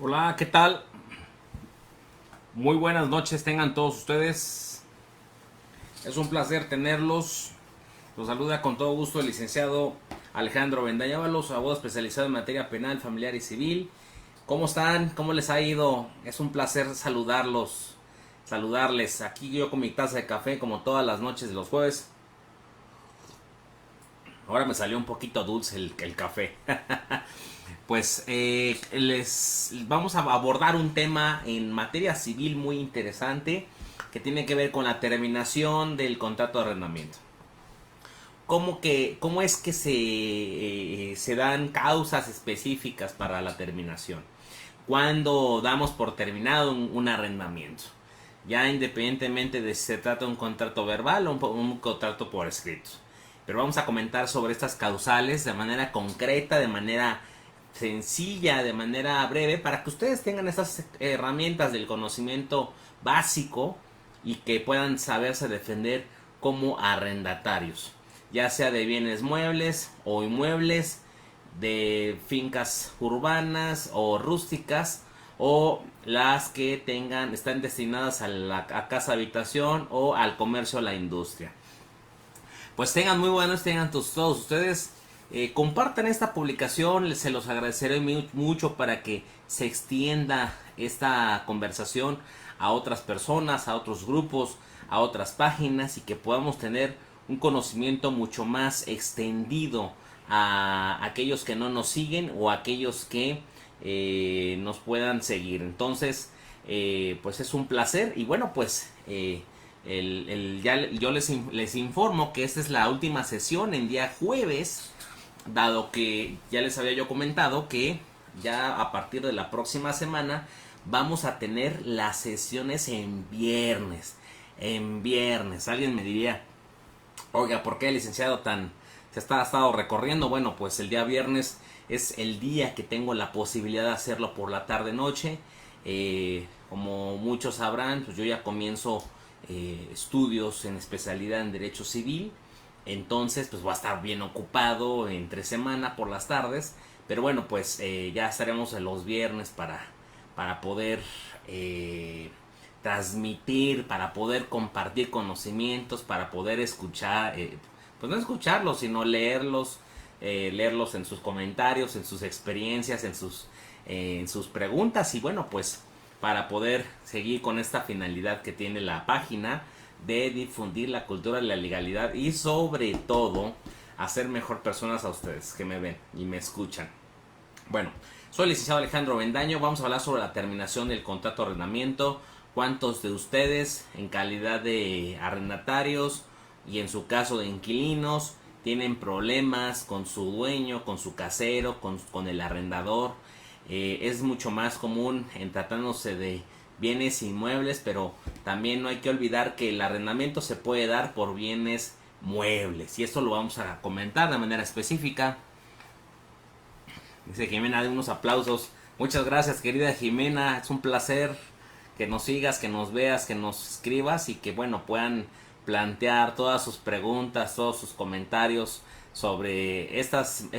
Hola, ¿qué tal? Muy buenas noches tengan todos ustedes. Es un placer tenerlos. Los saluda con todo gusto el licenciado Alejandro Vendañávalos, abogado especializado en materia penal, familiar y civil. ¿Cómo están? ¿Cómo les ha ido? Es un placer saludarles. Aquí yo con mi taza de café como todas las noches de los jueves. Ahora me salió un poquito dulce el café. Pues les vamos a abordar un tema en materia civil muy interesante que tiene que ver con la terminación del contrato de arrendamiento. ¿Cómo es que se dan causas específicas para la terminación? Cuando damos por terminado un arrendamiento, ya independientemente de si se trata de un contrato verbal o un contrato por escrito. Pero vamos a comentar sobre estas causales de manera concreta, de manera sencilla, de manera breve, para que ustedes tengan esas herramientas del conocimiento básico y que puedan saberse defender como arrendatarios, ya sea de bienes muebles o inmuebles, de fincas urbanas o rústicas, o las que están destinadas a casa habitación o al comercio o la industria. Pues tengan muy buenos, todos ustedes. Compartan esta publicación, se los agradeceré mucho para que se extienda esta conversación a otras personas, a otros grupos, a otras páginas y que podamos tener un conocimiento mucho más extendido a aquellos que no nos siguen o a aquellos que nos puedan seguir. Entonces, pues es un placer y bueno, pues yo les informo que esta es la última sesión en día jueves, dado que ya les había yo comentado que ya a partir de la próxima semana vamos a tener las sesiones en viernes. En viernes, alguien me diría, oiga, ¿por qué el licenciado ha estado recorriendo? Bueno, pues el día viernes es el día que tengo la posibilidad de hacerlo por la tarde noche. Como muchos sabrán, pues yo ya comienzo estudios en especialidad en Derecho Civil. Entonces, pues voy a estar bien ocupado entre semana por las tardes. Pero bueno, pues ya estaremos en los viernes para poder transmitir, para poder compartir conocimientos, para poder escuchar, pues no escucharlos, sino leerlos en sus comentarios, en sus experiencias, en sus preguntas y bueno, pues para poder seguir con esta finalidad que tiene la página de difundir la cultura de la legalidad y sobre todo hacer mejor personas a ustedes que me ven y me escuchan. Bueno, soy el licenciado Alejandro Bendaño, vamos a hablar sobre la terminación del contrato de arrendamiento. ¿Cuántos de ustedes en calidad de arrendatarios y en su caso de inquilinos tienen problemas con su dueño, con su casero, con el arrendador? Es mucho más común en tratándose de bienes inmuebles, pero también no hay que olvidar que el arrendamiento se puede dar por bienes muebles y esto lo vamos a comentar de manera específica. Dice Jimena, de unos aplausos. Muchas gracias, querida Jimena, es un placer que nos sigas, que nos veas, que nos escribas y que bueno, puedan plantear todas sus preguntas, todos sus comentarios sobre estos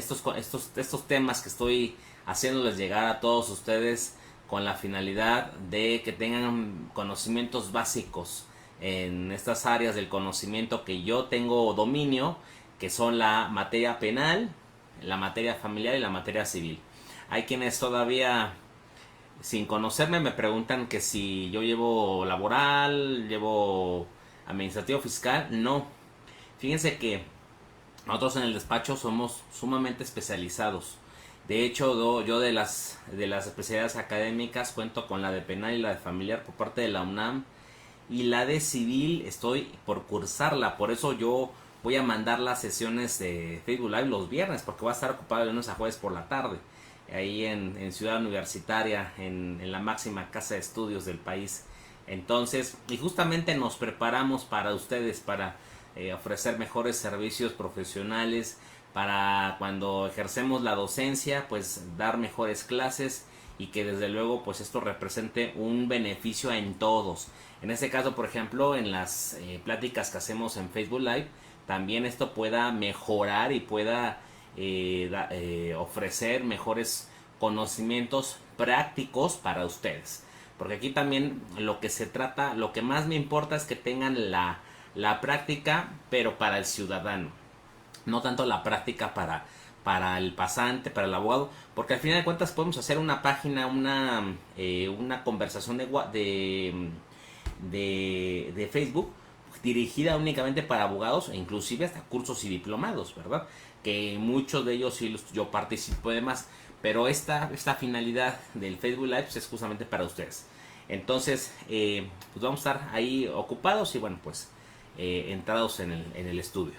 temas que estoy haciéndoles llegar a todos ustedes con la finalidad de que tengan conocimientos básicos en estas áreas del conocimiento que yo tengo dominio, que son la materia penal, la materia familiar y la materia civil. Hay quienes todavía sin conocerme me preguntan que si yo llevo laboral, llevo administrativo fiscal. No, fíjense que nosotros en el despacho somos sumamente especializados. De hecho, yo de las especialidades académicas cuento con la de penal y la de familiar por parte de la UNAM, y la de civil estoy por cursarla. Por eso yo voy a mandar las sesiones de Facebook Live los viernes, porque voy a estar ocupado de lunes a jueves por la tarde ahí en Ciudad Universitaria, en la máxima casa de estudios del país. Entonces, y justamente nos preparamos para ustedes, para ofrecer mejores servicios profesionales, para cuando ejercemos la docencia, pues dar mejores clases y que desde luego pues esto represente un beneficio en todos. En este caso, por ejemplo, en las pláticas que hacemos en Facebook Live, también esto pueda mejorar y pueda ofrecer mejores conocimientos prácticos para ustedes. Porque aquí también lo que se trata, lo que más me importa es que tengan la práctica, pero para el ciudadano. No tanto la práctica para el pasante, para el abogado, porque al final de cuentas podemos hacer una página, una conversación de Facebook dirigida únicamente para abogados e inclusive hasta cursos y diplomados, ¿verdad? Que muchos de ellos sí yo participo y demás, pero esta finalidad del Facebook Live pues, es justamente para ustedes. Entonces, pues vamos a estar ahí ocupados y bueno, pues entrados en el estudio,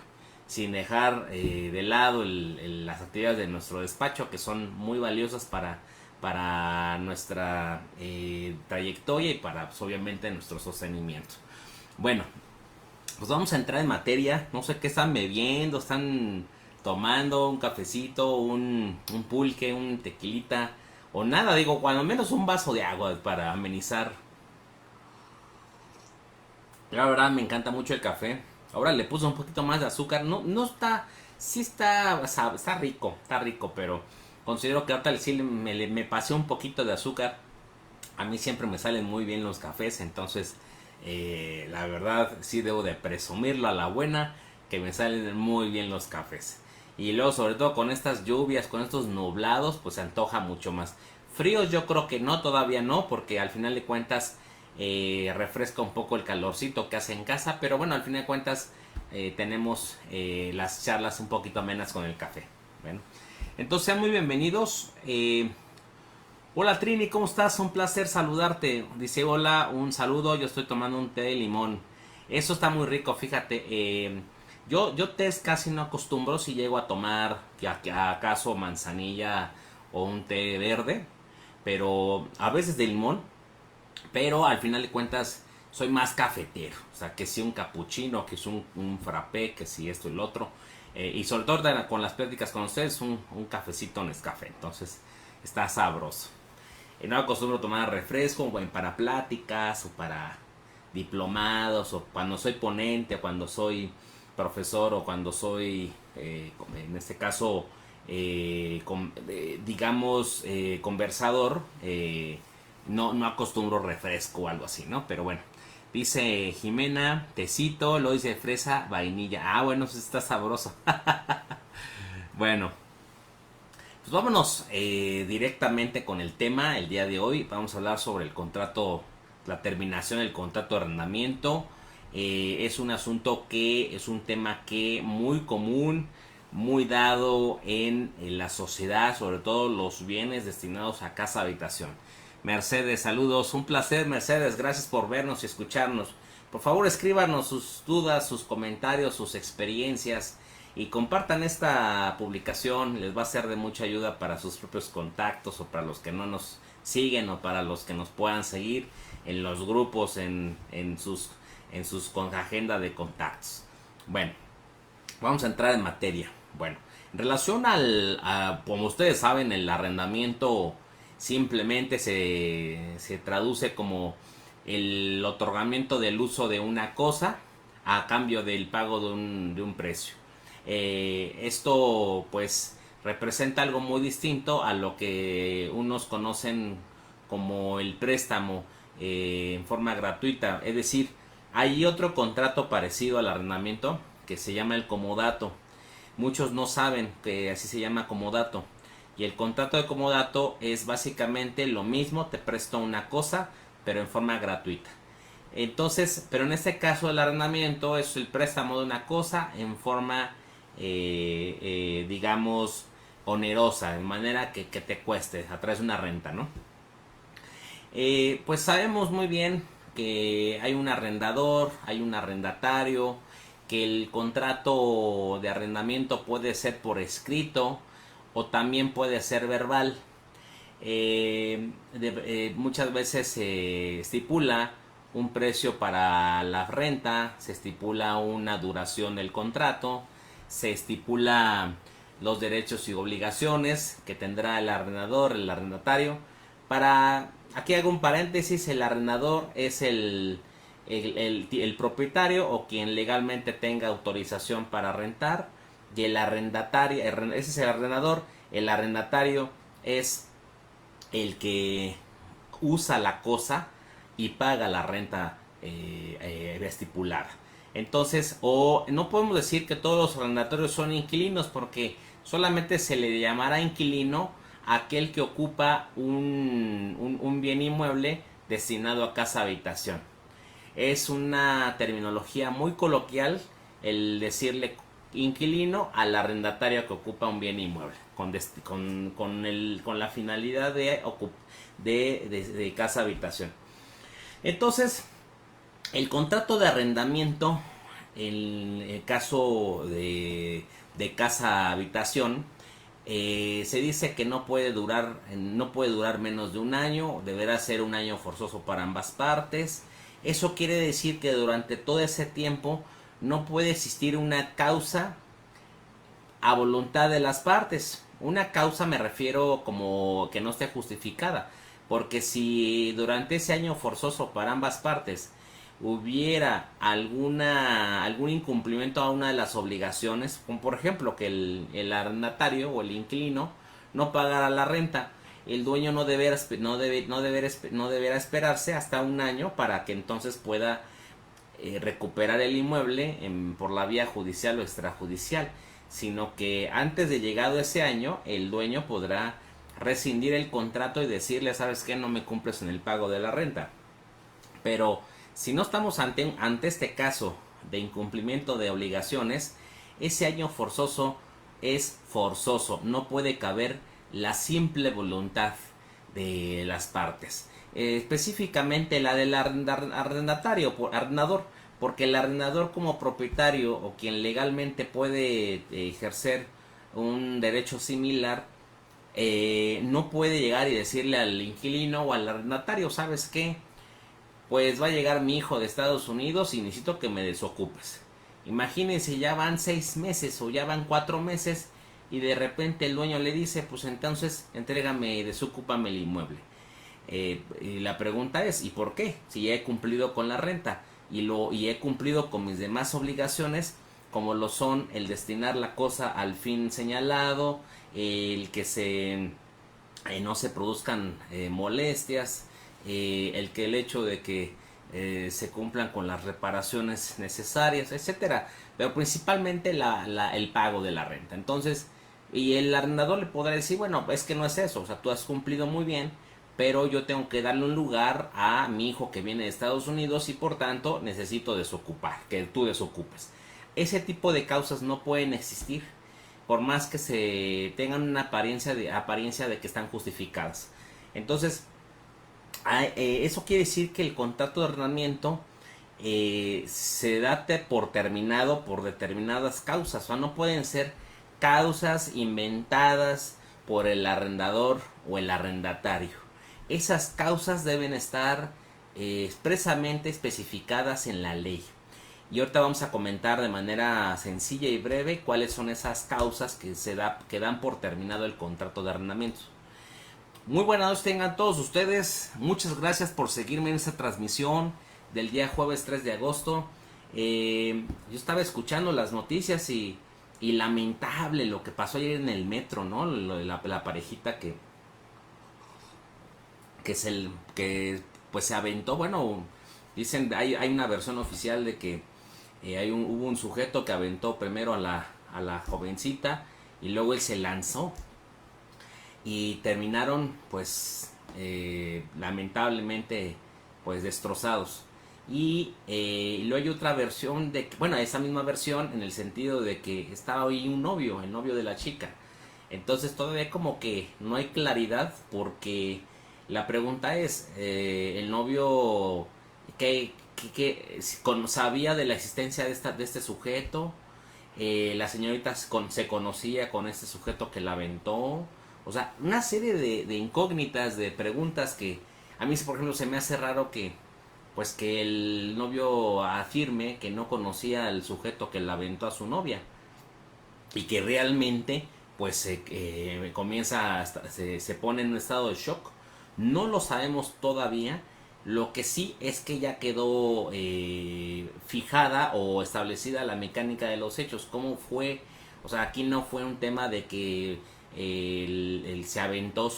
sin dejar de lado las actividades de nuestro despacho, que son muy valiosas para nuestra trayectoria y para pues, obviamente nuestro sostenimiento. Bueno, pues vamos a entrar en materia. No sé qué están bebiendo, están tomando un cafecito, un pulque, un tequilita o nada, digo, cuando menos un vaso de agua para amenizar. La verdad me encanta mucho el café. Ahora le puse un poquito más de azúcar. No está, sí está rico, pero considero que ahorita sí me pasé un poquito de azúcar. A mí siempre me salen muy bien los cafés, entonces la verdad sí debo de presumirlo a la buena, que me salen muy bien los cafés. Y luego sobre todo con estas lluvias, con estos nublados, pues se antoja mucho más. Fríos yo creo que no, todavía no, porque al final de cuentas refresca un poco el calorcito que hace en casa, pero bueno, al final de cuentas tenemos las charlas un poquito amenas con el café. Bueno, entonces sean muy bienvenidos. Hola Trini, ¿cómo estás? Un placer saludarte. Dice hola, un saludo, yo estoy tomando un té de limón. Eso está muy rico, fíjate. Yo tés casi no acostumbro, si llego a tomar, que acaso manzanilla o un té verde, pero a veces de limón, pero al final de cuentas soy más cafetero. O sea, que si un capuchino, que si un frappé, que si esto y lo otro. Y sobre todo con las pláticas con ustedes, un cafecito Nescafé. Entonces está sabroso. No acostumbro tomar refresco para pláticas o para diplomados o cuando soy ponente o cuando soy profesor o cuando soy en este caso digamos conversador, no acostumbro refresco o algo así, ¿no? Pero bueno, dice Jimena, tecito, lo dice fresa, vainilla. Ah, bueno, pues está sabroso. Bueno, pues vámonos directamente con el tema el día de hoy. Vamos a hablar sobre el contrato, la terminación del contrato de arrendamiento. Es un asunto que es un tema que muy común, muy dado en la sociedad, sobre todo los bienes destinados a casa habitación. Mercedes, saludos, un placer Mercedes, gracias por vernos y escucharnos. Por favor escríbanos sus dudas, sus comentarios, sus experiencias y compartan esta publicación, les va a ser de mucha ayuda para sus propios contactos o para los que no nos siguen o para los que nos puedan seguir en los grupos, en sus con agenda de contactos. Bueno, vamos a entrar en materia. Bueno, en relación como ustedes saben, el arrendamiento simplemente se traduce como el otorgamiento del uso de una cosa a cambio del pago de un precio. Esto pues representa algo muy distinto a lo que unos conocen como el préstamo en forma gratuita. Es decir, hay otro contrato parecido al arrendamiento que se llama el comodato. Muchos no saben que así se llama comodato. Y el contrato de comodato es básicamente lo mismo, te presto una cosa, pero en forma gratuita. Entonces, pero en este caso el arrendamiento es el préstamo de una cosa en forma, digamos, onerosa, de manera que te cueste a través de una renta, ¿no? Pues sabemos muy bien que hay un arrendador, hay un arrendatario, que el contrato de arrendamiento puede ser por escrito o también puede ser verbal. Muchas veces se estipula un precio para la renta, se estipula una duración del contrato, se estipula los derechos y obligaciones que tendrá el arrendador, el arrendatario. Aquí hago un paréntesis, el arrendador es el propietario o quien legalmente tenga autorización para rentar, y el arrendatario, ese es el arrendador, el arrendatario es el que usa la cosa y paga la renta estipulada. Entonces, o no podemos decir que todos los arrendatarios son inquilinos, porque solamente se le llamará inquilino a aquel que ocupa un bien inmueble destinado a casa habitación. Es una terminología muy coloquial el decirle inquilino al arrendatario que ocupa un bien inmueble con la finalidad de casa habitación. Entonces, el contrato de arrendamiento, en el caso de casa habitación, se dice que no puede durar menos de un año, deberá ser un año forzoso para ambas partes. Eso quiere decir que durante todo ese tiempo no puede existir una causa a voluntad de las partes. Una causa me refiero como que no esté justificada, porque si durante ese año forzoso para ambas partes hubiera algún incumplimiento a una de las obligaciones, como por ejemplo que el arrendatario o el inquilino no pagara la renta, el dueño no deberá esperarse hasta un año para que entonces pueda recuperar el inmueble por la vía judicial o extrajudicial, sino que antes de llegado ese año el dueño podrá rescindir el contrato y decirle, sabes qué, no me cumples en el pago de la renta. Pero si no estamos ante este caso de incumplimiento de obligaciones, ese año forzoso es forzoso, no puede caber la simple voluntad de las partes. Específicamente la del arrendador, porque el arrendador como propietario o quien legalmente puede ejercer un derecho similar, no puede llegar y decirle al inquilino o al arrendatario, ¿sabes qué? Pues va a llegar mi hijo de Estados Unidos y necesito que me desocupes. Imagínense, ya van 6 meses o ya van 4 meses y de repente el dueño le dice, pues entonces entrégame y desocúpame el inmueble. Y la pregunta es, ¿y por qué? Si ya he cumplido con la renta y he cumplido con mis demás obligaciones, como lo son el destinar la cosa al fin señalado, el que no se produzcan molestias, el hecho de que se cumplan con las reparaciones necesarias, etcétera, pero principalmente el pago de la renta. Entonces, y el arrendador le podrá decir, bueno, es que no es eso, o sea, tú has cumplido muy bien, pero yo tengo que darle un lugar a mi hijo que viene de Estados Unidos y por tanto necesito desocupar, que tú desocupes. Ese tipo de causas no pueden existir, por más que se tengan una apariencia de que están justificadas. Entonces, eso quiere decir que el contrato de arrendamiento se date por terminado por determinadas causas, o sea, no pueden ser causas inventadas por el arrendador o el arrendatario. Esas causas deben estar expresamente especificadas en la ley. Y ahorita vamos a comentar de manera sencilla y breve cuáles son esas causas que dan por terminado el contrato de arrendamiento. Muy buenas noches tengan todos ustedes. Muchas gracias por seguirme en esta transmisión del día jueves 3 de agosto. Yo estaba escuchando las noticias y lamentable lo que pasó ayer en el metro, ¿no? La parejita que pues se aventó. Bueno, dicen, hay una versión oficial de que hubo un sujeto que aventó primero a la jovencita y luego él se lanzó y terminaron pues lamentablemente pues destrozados. Y luego hay otra versión bueno, esa misma versión en el sentido de que estaba ahí el novio de la chica. Entonces todavía como que no hay claridad, porque la pregunta es, el novio que sabía de la existencia de este sujeto, la señorita se conocía con este sujeto que la aventó. O sea, una serie de incógnitas, de preguntas que a mí, por ejemplo, se me hace raro que el novio afirme que no conocía al sujeto que la aventó a su novia y que realmente pues se pone en un estado de shock. No lo sabemos todavía. Lo que sí es que ya quedó fijada o establecida la mecánica de los hechos. ¿Cómo fue? O sea, aquí no fue un tema de que se aventó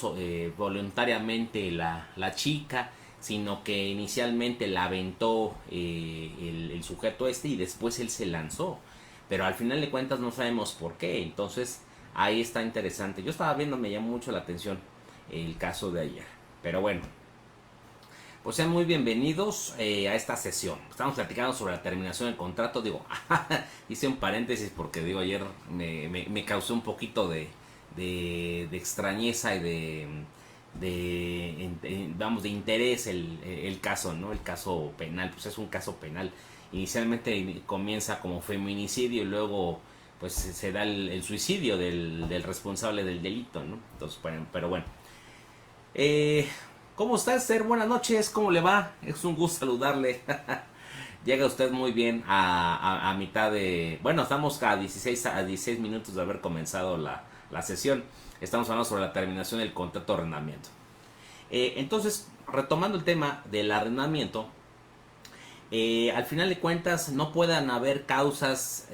voluntariamente la chica, sino que inicialmente la aventó el sujeto este y después él se lanzó. Pero al final de cuentas no sabemos por qué. Entonces ahí está interesante. Yo estaba viendo, me llamó mucho la atención el caso de ayer. Pero bueno, pues sean muy bienvenidos a esta sesión. Estamos platicando sobre la terminación del contrato. Digo, hice un paréntesis porque digo, ayer me causó un poquito de extrañeza y vamos, de interés el caso, ¿no? El caso penal, pues es un caso penal. Inicialmente comienza como feminicidio y luego pues se da el suicidio del responsable del delito, ¿no? Entonces, pero bueno. ¿Cómo está, Esther? Buenas noches, ¿cómo le va? Es un gusto saludarle. Llega usted muy bien a mitad de... Bueno, estamos a 16 minutos de haber comenzado la sesión. Estamos hablando sobre la terminación del contrato de arrendamiento. Entonces, retomando el tema del arrendamiento, al final de cuentas no puedan haber causas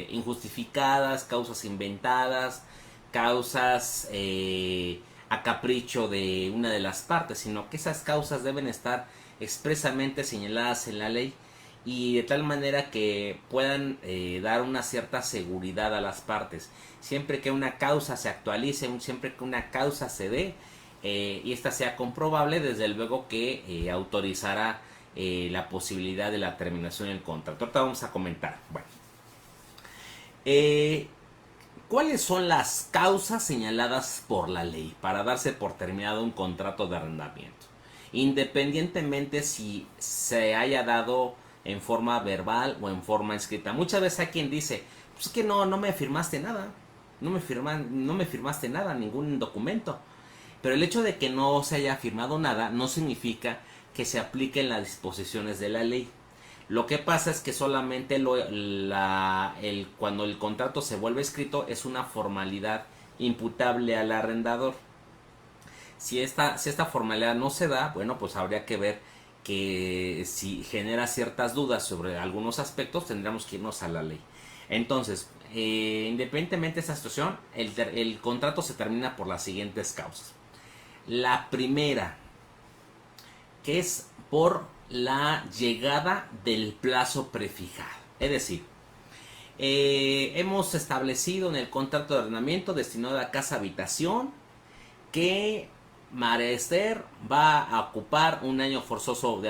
injustificadas, causas inventadas, causas a capricho de una de las partes, sino que esas causas deben estar expresamente señaladas en la ley y de tal manera que puedan dar una cierta seguridad a las partes. Siempre que una causa se actualice, siempre que una causa se dé y esta sea comprobable, desde luego que autorizará la posibilidad de la terminación del contrato. Ahorita vamos a comentar. Bueno, ¿cuáles son las causas señaladas por la ley para darse por terminado un contrato de arrendamiento? Independientemente si se haya dado en forma verbal o en forma escrita. Muchas veces hay quien dice, pues es que no me firmaste nada, no me firmaste nada, ningún documento. Pero el hecho de que no se haya firmado nada no significa que se apliquen las disposiciones de la ley. Lo que pasa es que solamente cuando el contrato se vuelve escrito es una formalidad imputable al arrendador. Si esta formalidad no se da, bueno, pues habría que ver que si genera ciertas dudas sobre algunos aspectos, tendríamos que irnos a la ley. Entonces, independientemente de esta situación, el contrato se termina por las siguientes causas. La primera, que es por la llegada del plazo prefijado. Es decir, hemos establecido en el contrato de arrendamiento destinado a casa habitación que María Esther va a ocupar un año forzoso.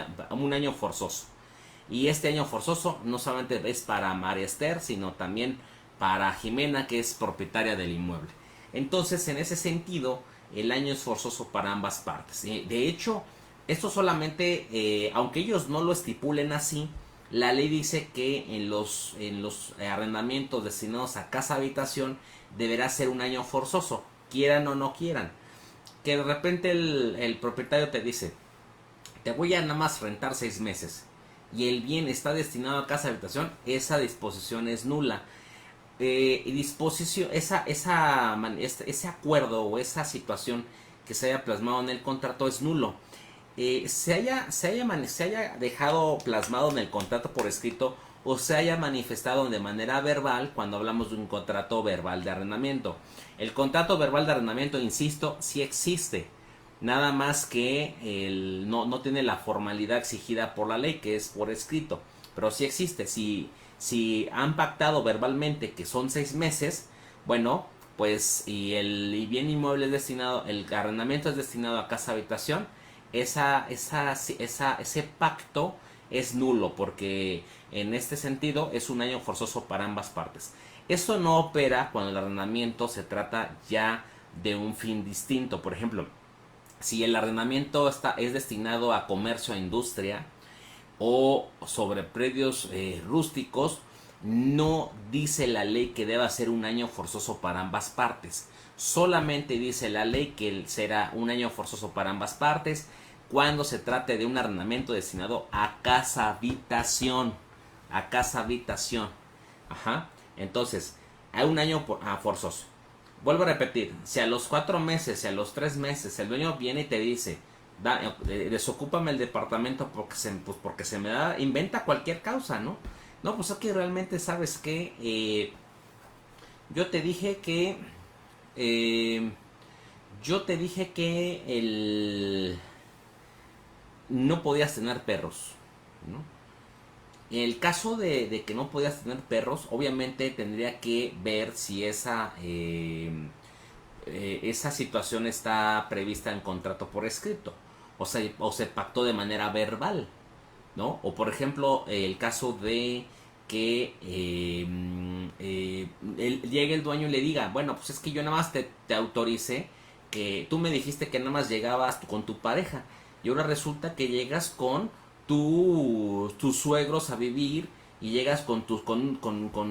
Y este año forzoso no solamente es para María Esther, sino también para Jimena, que es propietaria del inmueble. Entonces, en ese sentido, el año es forzoso para ambas partes. De hecho, esto solamente, aunque ellos no lo estipulen así, la ley dice que en los arrendamientos destinados a casa habitación deberá ser un año forzoso, quieran o no quieran. Que de repente el propietario te dice, te voy a nada más rentar 6 meses y el bien está destinado a casa habitación, esa disposición es nula. Ese acuerdo o esa situación que se haya plasmado en el contrato es nulo. Se haya dejado plasmado en el contrato por escrito o se haya manifestado de manera verbal cuando hablamos de un contrato verbal de arrendamiento. El contrato verbal de arrendamiento, insisto, sí existe, nada más que no tiene la formalidad exigida por la ley, que es por escrito, pero sí existe. Si han pactado verbalmente que son 6 meses, bueno, pues y el bien inmueble es destinado, el arrendamiento es destinado a casa habitación, ese pacto es nulo, porque en este sentido es un año forzoso para ambas partes. Esto no opera cuando el arrendamiento se trata ya de un fin distinto. Por ejemplo, si el arrendamiento es destinado a comercio e industria o sobre predios rústicos, no dice la ley que deba ser un año forzoso para ambas partes. Solamente dice la ley que será un año forzoso para ambas partes cuando se trate de un arrendamiento destinado a casa habitación. A casa habitación. Ajá. Entonces, hay un año forzoso. Vuelvo a repetir, si a los 4 meses, si a los 3 meses el dueño viene y te dice, desocúpame el departamento porque se me da, inventa cualquier causa, ¿no? No, pues aquí realmente sabes que yo te dije que yo te dije que no podías tener perros, ¿no? En el caso de que no podías tener perros, obviamente tendría que ver si esa situación está prevista en contrato por escrito, o se pactó de manera verbal, ¿no? O por ejemplo, el caso de que llegue el dueño y le diga, bueno, pues es que yo nada más te autoricé, que tú me dijiste que nada más llegabas con tu pareja, y ahora resulta que llegas con tus suegros a vivir y llegas con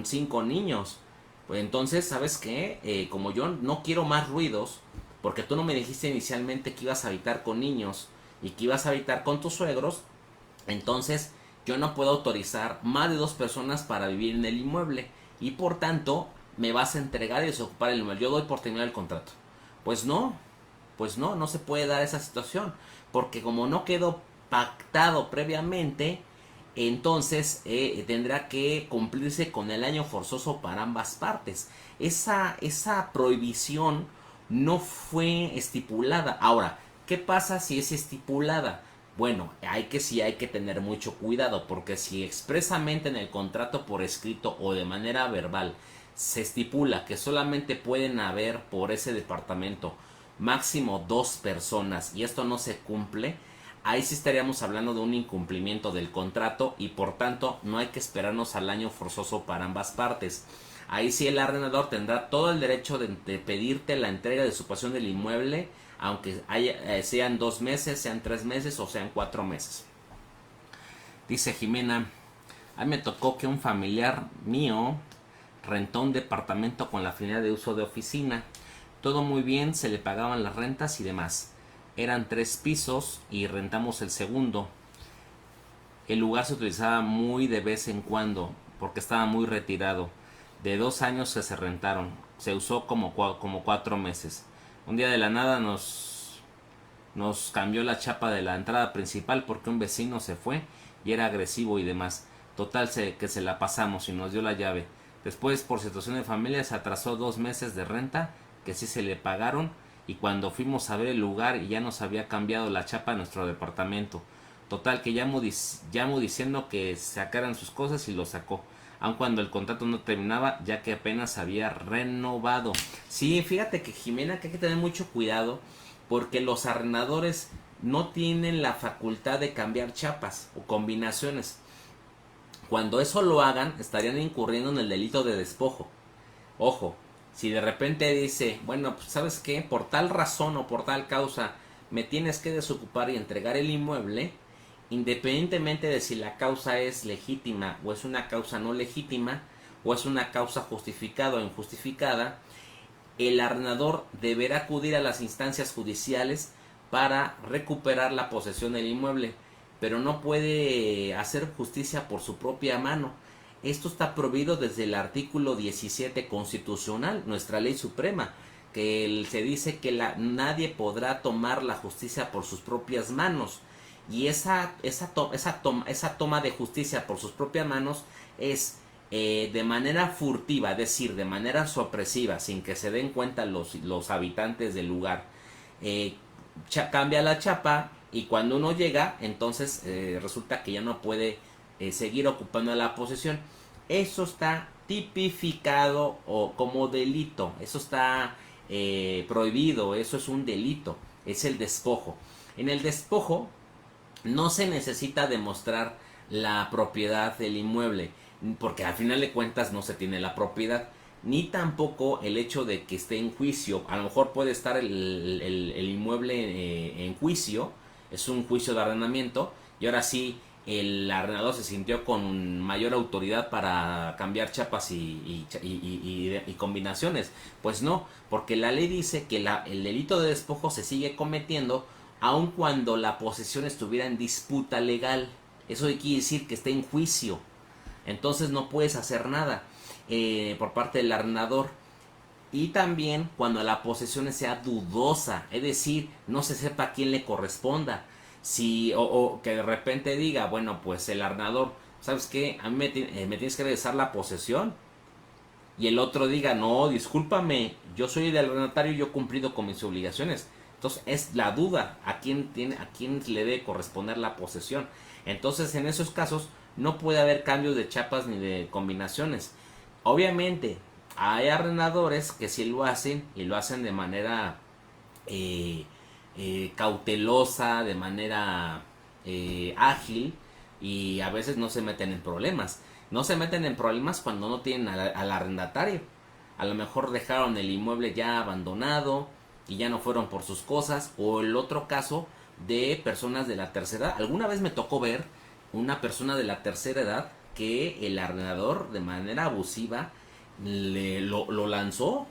5 niños. Pues entonces, ¿sabes qué? Como yo no quiero más ruidos, porque tú no me dijiste inicialmente que ibas a habitar con niños y que ibas a habitar con tus suegros, entonces yo no puedo autorizar más de 2 personas para vivir en el inmueble y por tanto me vas a entregar y desocupar el inmueble. Yo doy por terminar el contrato. Pues no, no se puede dar esa situación, porque como no quedó pactado previamente, entonces tendrá que cumplirse con el año forzoso para ambas partes. Esa prohibición no fue estipulada. Ahora, ¿qué pasa si es estipulada? Bueno, sí hay que tener mucho cuidado, porque si expresamente en el contrato por escrito o de manera verbal se estipula que solamente pueden haber por ese departamento máximo 2 personas y esto no se cumple, ahí sí estaríamos hablando de un incumplimiento del contrato y por tanto no hay que esperarnos al año forzoso para ambas partes. Ahí sí el arrendador tendrá todo el derecho de pedirte la entrega de su pasión del inmueble, aunque sean 2 meses, sean 3 meses o sean 4 meses. Dice Jimena, a mí me tocó que un familiar mío rentó un departamento con la finalidad de uso de oficina. Todo muy bien, se le pagaban las rentas y demás. Eran 3 pisos y rentamos el segundo. El lugar se utilizaba muy de vez en cuando porque estaba muy retirado. De 2 años que se rentaron. Se usó como 4 meses. Un día de la nada nos cambió la chapa de la entrada principal porque un vecino se fue y era agresivo y demás. Total que se la pasamos y nos dio la llave. Después, por situación de familia, se atrasó 2 meses de renta que sí se le pagaron y cuando fuimos a ver el lugar y ya nos había cambiado la chapa a nuestro departamento. Total que llamo diciendo que sacaran sus cosas y lo sacó, aun cuando el contrato no terminaba ya que apenas había renovado. Sí, fíjate que Jimena, que hay que tener mucho cuidado porque los arrendadores no tienen la facultad de cambiar chapas o combinaciones. Cuando eso lo hagan, estarían incurriendo en el delito de despojo. Ojo, si de repente dice, bueno, pues sabes qué, por tal razón o por tal causa me tienes que desocupar y entregar el inmueble, independientemente de si la causa es legítima o es una causa no legítima, o es una causa justificada o injustificada, el arrendador deberá acudir a las instancias judiciales para recuperar la posesión del inmueble, pero no puede hacer justicia por su propia mano. Esto está prohibido desde el artículo 17 constitucional, nuestra ley suprema, que se dice que nadie podrá tomar la justicia por sus propias manos. Y esa toma de justicia por sus propias manos es de manera furtiva, es decir, de manera sorpresiva, sin que se den cuenta los habitantes del lugar. Cambia la chapa y cuando uno llega, entonces resulta que ya no puede seguir ocupando la posesión. Eso está tipificado como delito, eso está prohibido, eso es un delito, es el despojo. En el despojo no se necesita demostrar la propiedad del inmueble, porque al final de cuentas no se tiene la propiedad, ni tampoco el hecho de que esté en juicio. A lo mejor puede estar el inmueble en juicio, es un juicio de arrendamiento, y ahora sí el arrendador se sintió con mayor autoridad para cambiar chapas y combinaciones. Pues no, porque la ley dice que el delito de despojo se sigue cometiendo aun cuando la posesión estuviera en disputa legal. Eso quiere decir que está en juicio. Entonces no puedes hacer nada por parte del arrendador. Y también cuando la posesión sea dudosa, es decir, no se sepa a quién le corresponda. O que de repente diga, bueno, pues el arrendador, ¿sabes qué? A mí me tienes que regresar la posesión. y el otro diga, no, discúlpame, yo soy el arrendatario y yo he cumplido con mis obligaciones. Entonces es la duda a quién le debe corresponder la posesión. Entonces en esos casos no puede haber cambios de chapas ni de combinaciones. Obviamente hay arrendadores que sí lo hacen y lo hacen de manera eh, cautelosa, de manera ágil, y a veces no se meten en problemas. No se meten en problemas cuando no tienen al arrendatario. A lo mejor dejaron el inmueble ya abandonado y ya no fueron por sus cosas. O el otro caso de personas de la tercera edad. Alguna vez me tocó ver una persona de la tercera edad que el arrendador de manera abusiva lo lanzó.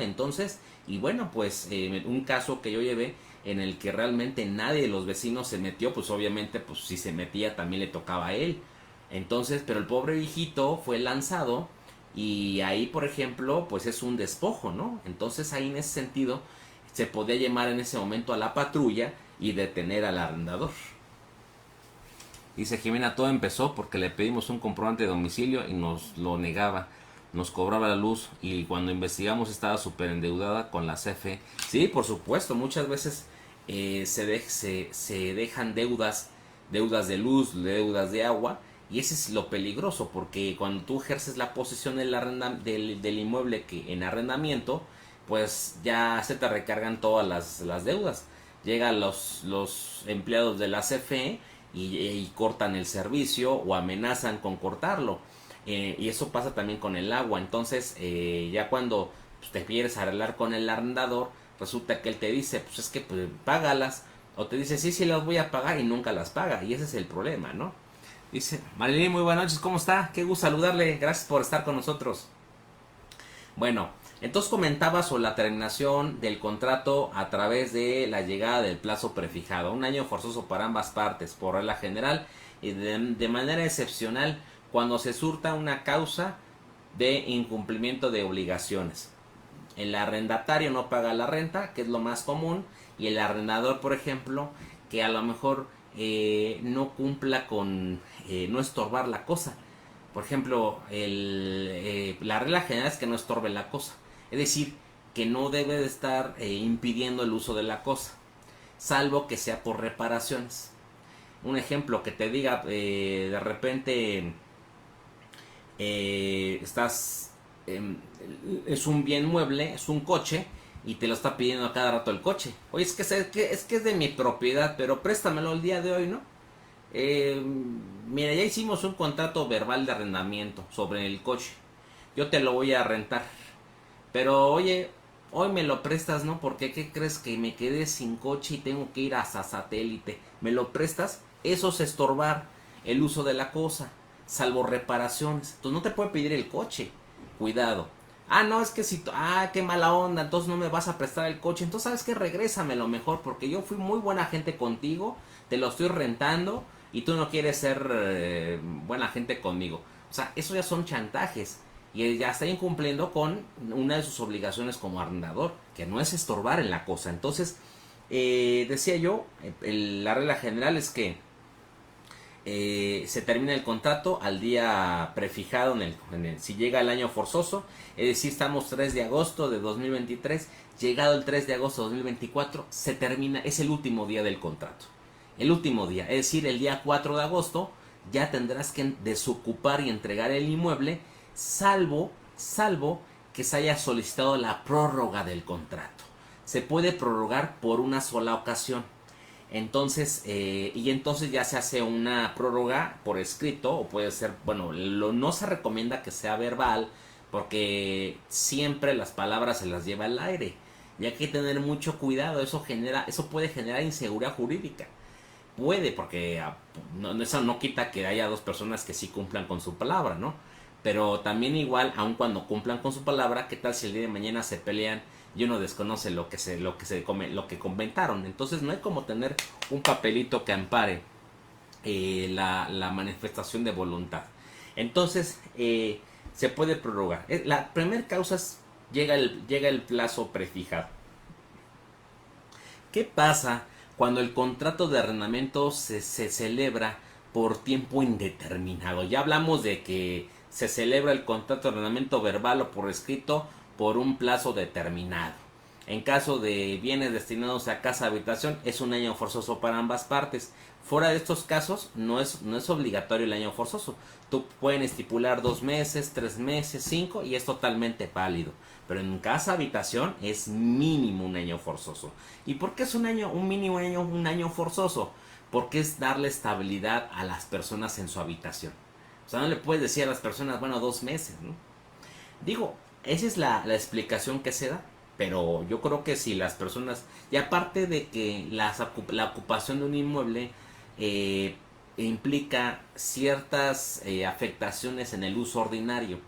Entonces, y bueno, pues un caso que yo llevé en el que realmente nadie de los vecinos se metió, pues obviamente, pues si se metía también le tocaba a él. Entonces, pero el pobre viejito fue lanzado y ahí, por ejemplo, pues es un despojo, ¿no? Entonces ahí en ese sentido se podía llamar en ese momento a la patrulla y detener al arrendador. Dice Jimena, todo empezó porque le pedimos un comprobante de domicilio y nos lo negaba. Nos cobraba la luz y cuando investigamos estaba súper endeudada con la CFE. Sí, por supuesto, muchas veces se dejan deudas de luz, deudas de agua, y ese es lo peligroso, porque cuando tú ejerces la posesión del inmueble que en arrendamiento, pues ya se te recargan todas las deudas. Llegan los empleados de la CFE y cortan el servicio o amenazan con cortarlo. Y eso pasa también con el agua. Entonces ya cuando pues, te quieres arreglar con el arrendador, resulta que él te dice, pues es que pues, págalas. O te dice, sí, sí las voy a pagar y nunca las paga. Y ese es el problema, ¿no? Dice, Marilyn, muy buenas noches, ¿cómo está? Qué gusto saludarle, gracias por estar con nosotros. Bueno, entonces comentaba sobre la terminación del contrato a través de la llegada del plazo prefijado. Un año forzoso para ambas partes, por regla general, y de manera excepcional cuando se surta una causa de incumplimiento de obligaciones. El arrendatario no paga la renta, que es lo más común, y el arrendador, por ejemplo, que a lo mejor no cumpla con no estorbar la cosa. Por ejemplo, la regla general es que no estorbe la cosa. Es decir, que no debe de estar impidiendo el uso de la cosa, salvo que sea por reparaciones. Un ejemplo, que te diga de repente estás es un bien mueble, es un coche, y te lo está pidiendo a cada rato el coche. Oye, es que es de mi propiedad, pero préstamelo el día de hoy, ¿no? Mira, ya hicimos un contrato verbal de arrendamiento sobre el coche. Yo te lo voy a rentar. Pero oye, hoy me lo prestas, ¿no? Porque ¿qué crees? Que me quedé sin coche y tengo que ir hasta satélite. ¿Me lo prestas? Eso es estorbar el uso de la cosa, salvo reparaciones. Entonces no te puede pedir el coche. Cuidado. Ah, no, es que si... Ah, qué mala onda, entonces no me vas a prestar el coche. Entonces, ¿sabes qué? Regrésamelo mejor, porque yo fui muy buena gente contigo, te lo estoy rentando y tú no quieres ser buena gente conmigo. O sea, eso ya son chantajes. Y él ya está incumpliendo con una de sus obligaciones como arrendador, que no es estorbar en la cosa. Entonces, decía yo, la regla general es que se termina el contrato al día prefijado si llega el año forzoso, es decir, estamos 3 de agosto de 2023, llegado el 3 de agosto de 2024, se termina, es el último día del contrato. El último día, es decir, el día 4 de agosto, ya tendrás que desocupar y entregar el inmueble, salvo que se haya solicitado la prórroga del contrato. Se puede prorrogar por una sola ocasión. Entonces, y entonces ya se hace una prórroga por escrito, o puede ser, bueno, no se recomienda que sea verbal, porque siempre las palabras se las lleva el aire. Y hay que tener mucho cuidado, eso puede generar inseguridad jurídica. Puede, porque eso no quita que haya dos personas que sí cumplan con su palabra, ¿no? Pero también igual, aun cuando cumplan con su palabra, ¿qué tal si el día de mañana se pelean y uno desconoce lo que comentaron? Entonces no hay como tener un papelito que ampare la manifestación de voluntad. Entonces se puede prorrogar. La primera causa es llega el plazo prefijado. ¿Qué pasa cuando el contrato de arrendamiento se celebra por tiempo indeterminado? Ya hablamos de que se celebra el contrato de arrendamiento verbal o por escrito por un plazo determinado. En caso de bienes destinados a casa habitación, es un año forzoso para ambas partes. Fuera de estos casos, no es obligatorio el año forzoso. Tú pueden estipular 2 meses, 3 meses, 5 y es totalmente válido. Pero en casa habitación es mínimo un año forzoso. ¿Y por qué es un año forzoso? Porque es darle estabilidad a las personas en su habitación. O sea, no le puedes decir a las personas, bueno, 2 meses, ¿no? Digo, esa es la explicación que se da. Pero yo creo que si las personas, y aparte de que la ocupación de un inmueble eh, implica ciertas afectaciones en el uso ordinario.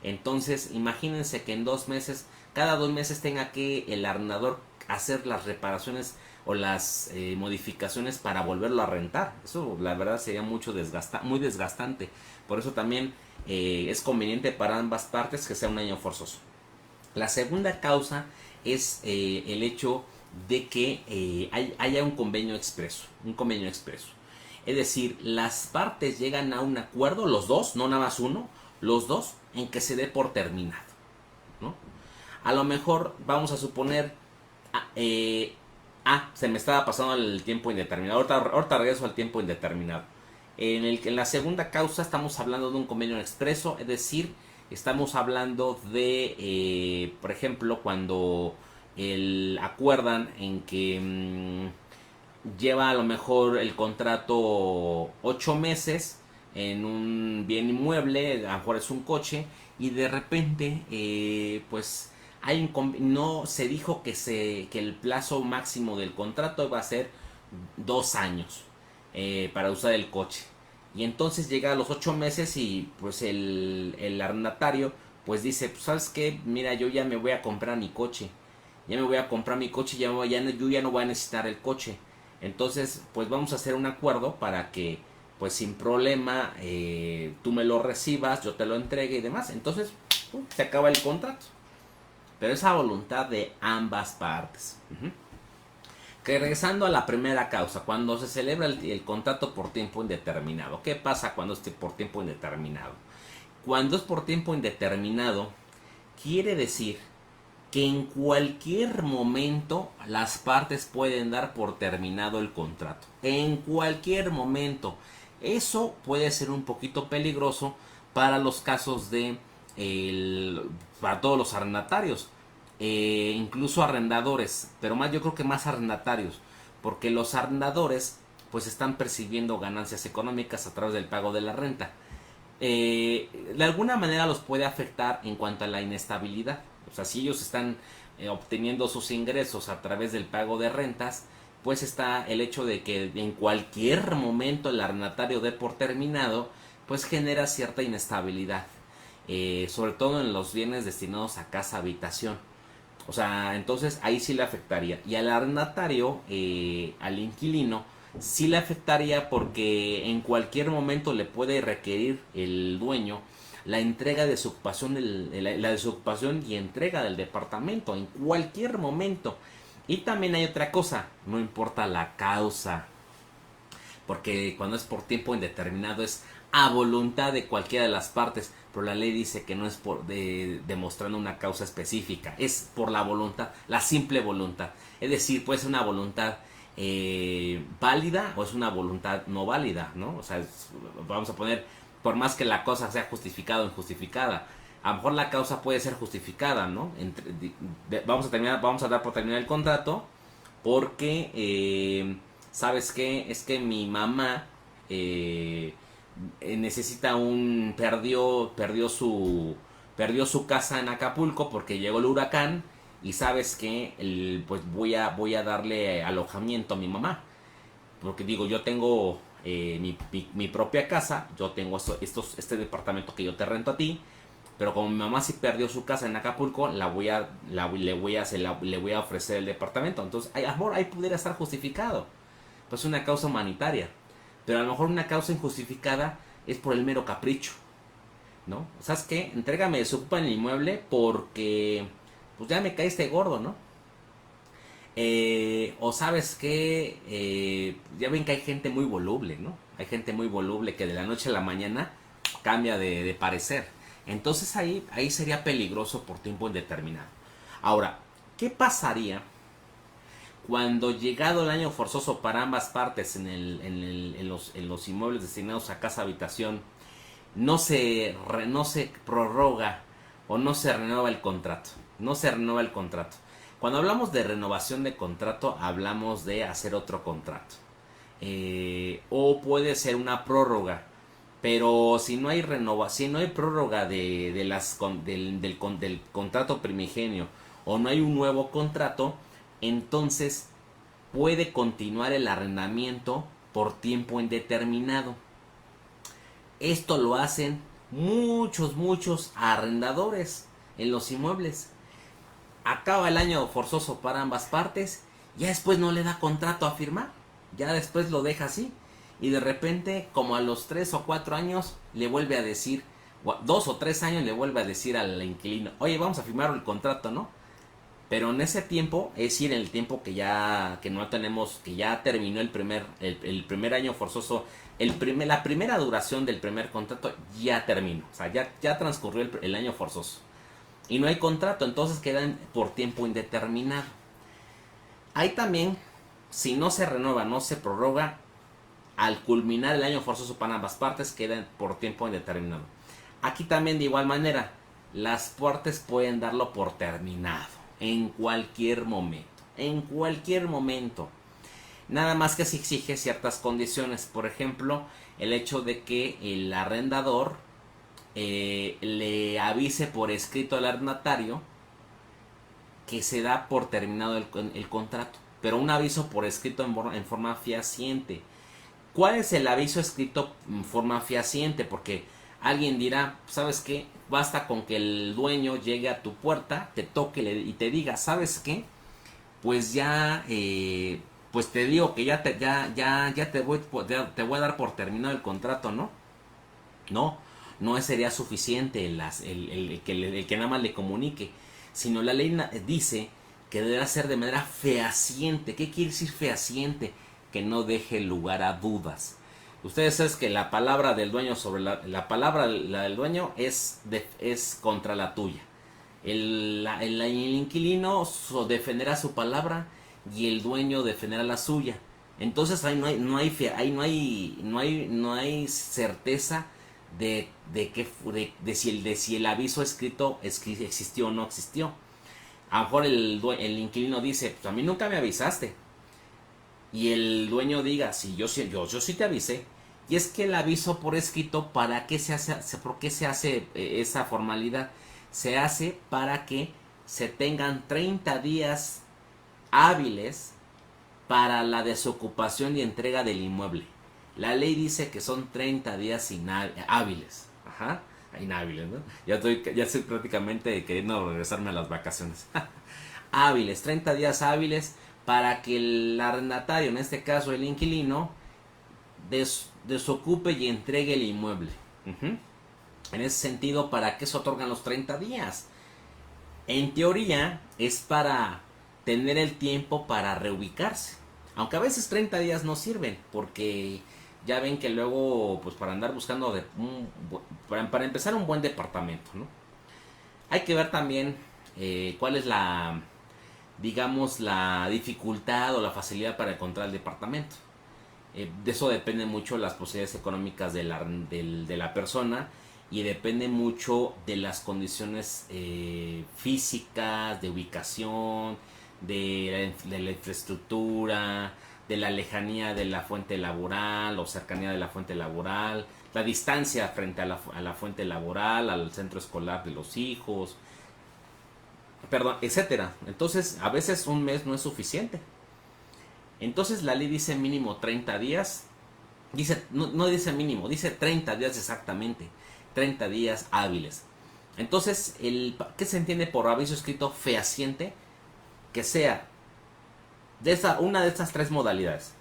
Entonces, imagínense que en 2 meses, cada 2 meses tenga que el arrendador hacer las reparaciones o las modificaciones para volverlo a rentar. Eso la verdad sería muy desgastante. Por eso también es conveniente para ambas partes que sea un año forzoso. La segunda causa es el hecho de que haya un convenio expreso. Un convenio expreso. Es decir, las partes llegan a un acuerdo, los dos, no nada más uno, los dos, en que se dé por terminado, ¿no? A lo mejor vamos a suponer, se me estaba pasando el tiempo indeterminado. Ahorita regreso al tiempo indeterminado. En la segunda causa estamos hablando de un convenio expreso, es decir, estamos hablando de, por ejemplo, cuando acuerdan en que lleva a lo mejor el contrato 8 meses en un bien inmueble, a lo mejor es un coche, y de repente, pues no se dijo que el plazo máximo del contrato iba a ser 2 años para usar el coche. Y entonces llega a los 8 meses y pues el arrendatario pues dice, pues sabes qué, mira, yo ya me voy a comprar mi coche. Ya me voy a comprar mi coche, yo ya no voy a necesitar el coche. Entonces, pues vamos a hacer un acuerdo para que, pues sin problema, tú me lo recibas, yo te lo entregue y demás. Entonces, se acaba el contrato. Pero es a voluntad de ambas partes. Que regresando a la primera causa, cuando se celebra el contrato por tiempo indeterminado. ¿Qué pasa cuando es por tiempo indeterminado? Cuando es por tiempo indeterminado, quiere decir que en cualquier momento las partes pueden dar por terminado el contrato. En cualquier momento. Eso puede ser un poquito peligroso para los casos para todos los arrendatarios. Incluso arrendadores, pero más yo creo que más arrendatarios, porque los arrendadores pues están percibiendo ganancias económicas a través del pago de la renta. De alguna manera los puede afectar en cuanto a la inestabilidad. O sea, si ellos están obteniendo sus ingresos a través del pago de rentas, pues está el hecho de que en cualquier momento el arrendatario dé por terminado, pues genera cierta inestabilidad, sobre todo en los bienes destinados a casa habitación. O sea, entonces ahí sí le afectaría. Y al arrendatario, al inquilino, sí le afectaría porque en cualquier momento le puede requerir el dueño la entrega de su ocupación, la desocupación y entrega del departamento en cualquier momento. Y también hay otra cosa, no importa la causa, porque cuando es por tiempo indeterminado es a voluntad de cualquiera de las partes, pero la ley dice que no es demostrando una causa específica, es por la voluntad, la simple voluntad. Es decir, puede ser una voluntad válida o es una voluntad no válida, ¿no? O sea, vamos a poner, por más que la cosa sea justificada o injustificada, a lo mejor la causa puede ser justificada, ¿no? Vamos a dar por terminar el contrato porque, ¿sabes qué? Es que mi mamá necesita perdió su casa en Acapulco porque llegó el huracán y sabes que pues voy a darle alojamiento a mi mamá, porque digo, yo tengo mi propia casa, yo tengo este departamento que yo te rento a ti, pero como mi mamá sí perdió su casa en Acapulco, le voy a ofrecer el departamento. Entonces, a lo mejor ahí pudiera estar justificado, pues una causa humanitaria. Pero a lo mejor una causa injustificada es por el mero capricho, ¿no? ¿Sabes qué? Entrégame, desocupa el inmueble porque pues ya me caíste gordo, ¿no? O sabes que ya ven que hay gente muy voluble, ¿no? Hay gente muy voluble que de la noche a la mañana cambia de parecer. Entonces ahí sería peligroso por tiempo indeterminado. Ahora, ¿qué pasaría cuando llegado el año forzoso para ambas partes en los inmuebles destinados a casa habitación no se prorroga o no se renueva el contrato? No se renueva el contrato. Cuando hablamos de renovación de contrato, hablamos de hacer otro contrato. O puede ser una prórroga. Pero si no hay si no hay prórroga del contrato primigenio o no hay un nuevo contrato, entonces puede continuar el arrendamiento por tiempo indeterminado. Esto lo hacen muchos arrendadores en los inmuebles. Acaba el año forzoso para ambas partes, ya después no le da contrato a firmar, ya después lo deja así, y de repente, como a los 3 o 4 años, le vuelve a decir, 2 o 3 años le vuelve a decir al inquilino, oye, vamos a firmar el contrato, ¿no? Pero en ese tiempo, es decir, en el tiempo que no tenemos, que ya terminó el primer año forzoso, la primera duración del primer contrato ya terminó, o sea, ya transcurrió el año forzoso. Y no hay contrato, entonces quedan por tiempo indeterminado. Ahí también, si no se renueva, no se prorroga, al culminar el año forzoso para ambas partes, quedan por tiempo indeterminado. Aquí también de igual manera, las partes pueden darlo por terminado, en cualquier momento. En cualquier momento. Nada más que se exige ciertas condiciones. Por ejemplo, el hecho de que el arrendador le avise por escrito al arrendatario que se da por terminado el contrato, pero un aviso por escrito en forma fehaciente. ¿Cuál es el aviso escrito en forma fehaciente? Porque alguien dirá, ¿sabes qué? Basta con que el dueño llegue a tu puerta, te toque y te diga, ¿sabes qué? Pues ya, pues te digo que ya te voy a dar por terminado el contrato, ¿no? No sería suficiente el que nada más le comunique, sino la ley dice que deberá ser de manera fehaciente. ¿Qué quiere decir fehaciente? Que no deje lugar a dudas. Ustedes saben que la palabra del dueño sobre la palabra del dueño es contra la tuya. El inquilino defenderá su palabra y el dueño defenderá la suya. Entonces ahí no hay certeza de si el aviso escrito existió o no existió. A lo mejor el inquilino dice, pues a mí nunca me avisaste. Y el dueño diga, sí, yo sí te avisé. Y es que el aviso por escrito, ¿para qué se hace? ¿Por qué se hace esa formalidad? Se hace para que se tengan 30 días hábiles para la desocupación y entrega del inmueble. La ley dice que son 30 días hábiles. Ajá, inhábiles, ¿no? Ya estoy prácticamente queriendo regresarme a las vacaciones. Hábiles, 30 días hábiles para que el arrendatario, en este caso el inquilino, desocupe y entregue el inmueble. En ese sentido, ¿para qué se otorgan los 30 días? En teoría es para tener el tiempo para reubicarse. Aunque a veces 30 días no sirven, porque ya ven que luego, pues para andar buscando para empezar un buen departamento, ¿no? Hay que ver también cuál es digamos, la dificultad o la facilidad para encontrar el departamento. De eso depende mucho las posibilidades económicas de la persona, y depende mucho de las condiciones físicas, de ubicación, de la infraestructura, de la lejanía de la fuente laboral o cercanía de la fuente laboral, la distancia frente a la fuente laboral, al centro escolar de los hijos, perdón, etcétera. Entonces, a veces un mes no es suficiente. Entonces la ley dice mínimo 30 días. No dice mínimo, dice 30 días exactamente. 30 días hábiles. Entonces, ¿qué se entiende por aviso escrito fehaciente? Que sea una de estas 3 modalidades.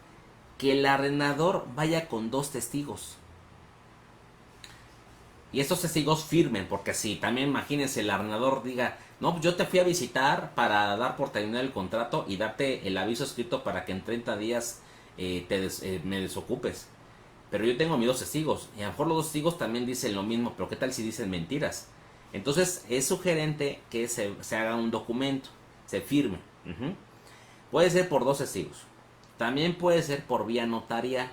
Que el arrendador vaya con 2 testigos. Y estos testigos firmen, porque si también imagínense el arrendador diga, no, pues yo te fui a visitar para dar por terminar el contrato y darte el aviso escrito para que en 30 días me desocupes. pero yo tengo a mis dos testigos, y a lo mejor los dos testigos también dicen lo mismo, pero ¿qué tal si dicen mentiras? Entonces es sugerente que se haga un documento, se firme. Ujú. Puede ser por dos testigos, también puede ser por vía notarial.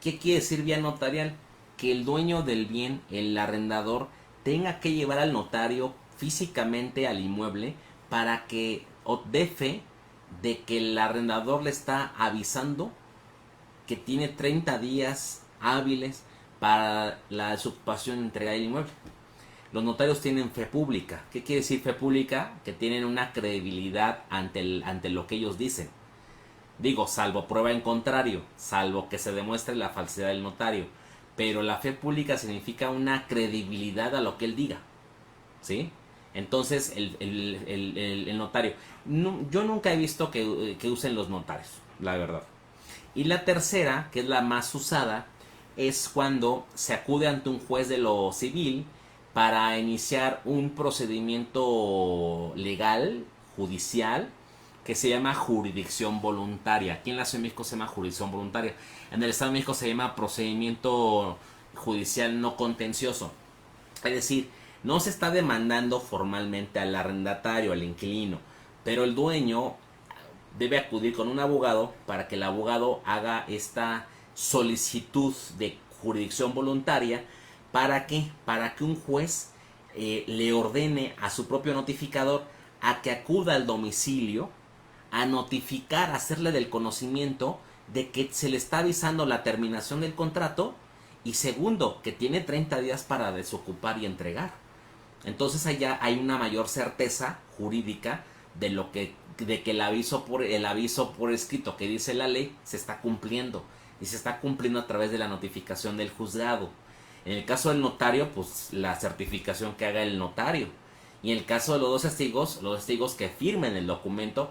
¿Qué quiere decir vía notarial? Que el dueño del bien, el arrendador, tenga que llevar al notario físicamente al inmueble para que dé fe de que el arrendador le está avisando que tiene 30 días hábiles para la desocupación y entrega del inmueble. Los notarios tienen fe pública. ¿Qué quiere decir fe pública? Que tienen una credibilidad ante lo que ellos dicen. Digo, salvo prueba en contrario, salvo que se demuestre la falsedad del notario. Pero la fe pública significa una credibilidad a lo que él diga. ¿Sí? Entonces, el notario. No, yo nunca he visto que usen los notarios, la verdad. Y la tercera, que es la más usada, es cuando se acude ante un juez de lo civil para iniciar un procedimiento legal, judicial, que se llama jurisdicción voluntaria. Aquí en la Ciudad de México se llama jurisdicción voluntaria. En el Estado de México se llama procedimiento judicial no contencioso. Es decir, no se está demandando formalmente al arrendatario, al inquilino, pero el dueño debe acudir con un abogado para que el abogado haga esta solicitud de jurisdicción voluntaria. ¿Para qué? Para que un juez le ordene a su propio notificador a que acuda al domicilio a notificar, a hacerle del conocimiento de que se le está avisando la terminación del contrato, y segundo, que tiene 30 días para desocupar y entregar. Entonces allá hay una mayor certeza jurídica de que el aviso por escrito que dice la ley se está cumpliendo, y se está cumpliendo a través de la notificación del juzgado. En el caso del notario, pues la certificación que haga el notario. Y en el caso de los testigos que firmen el documento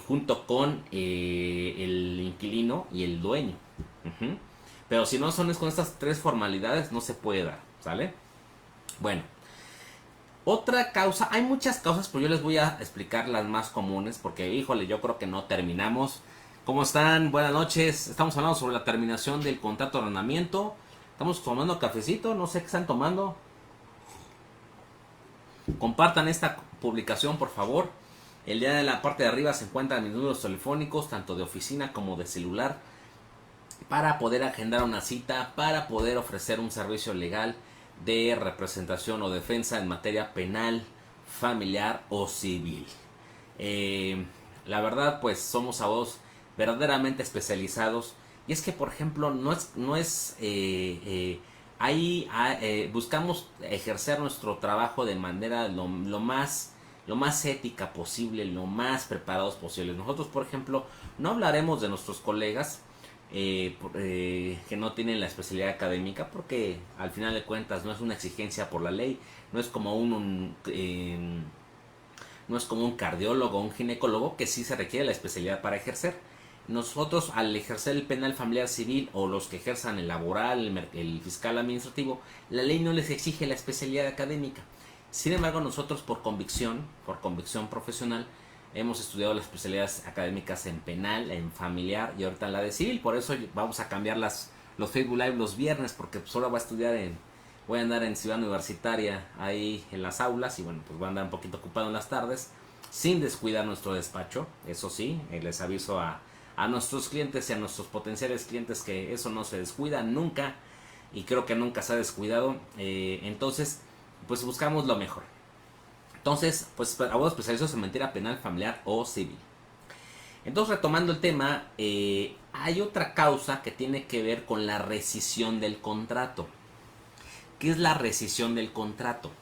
junto con el inquilino y el dueño. Ujú. Pero si no son con estas tres formalidades, no se puede dar, ¿sale? Bueno, otra causa, hay muchas causas, pero yo les voy a explicar las más comunes, porque híjole, yo creo que no terminamos. ¿Cómo están? Buenas noches. Estamos hablando sobre la terminación del contrato de arrendamiento. Estamos tomando cafecito, no sé qué están tomando. Compartan esta publicación, por favor. El día de la parte de arriba se encuentran mis números telefónicos, tanto de oficina como de celular, para poder agendar una cita, para poder ofrecer un servicio legal de representación o defensa en materia penal, familiar o civil. La verdad, pues somos abogados verdaderamente especializados. Y es que, por ejemplo, buscamos ejercer nuestro trabajo de manera lo más ética posible, lo más preparados posible. Nosotros, por ejemplo, no hablaremos de nuestros colegas que no tienen la especialidad académica, porque al final de cuentas no es una exigencia por la ley, no es como no es como un cardiólogo o un ginecólogo, que sí se requiere la especialidad para ejercer. Nosotros, al ejercer el penal, familiar, civil, o los que ejerzan el laboral, el fiscal administrativo, la ley no les exige la especialidad académica. Sin embargo, nosotros por convicción profesional, hemos estudiado las especialidades académicas en penal, en familiar y ahorita en la de civil. Por eso vamos a cambiar los Facebook Live los viernes, porque pues ahora voy a andar en Ciudad Universitaria, ahí en las aulas, y bueno, pues voy a andar un poquito ocupado en las tardes, sin descuidar nuestro despacho. Eso sí, les aviso a nuestros clientes y a nuestros potenciales clientes que eso no se descuida nunca, y creo que nunca se ha descuidado. Entonces, pues buscamos lo mejor. Entonces, pues abogados especializados en materia penal, familiar o civil. Entonces, retomando el tema, hay otra causa que tiene que ver con la rescisión del contrato. ¿Qué es la rescisión del contrato?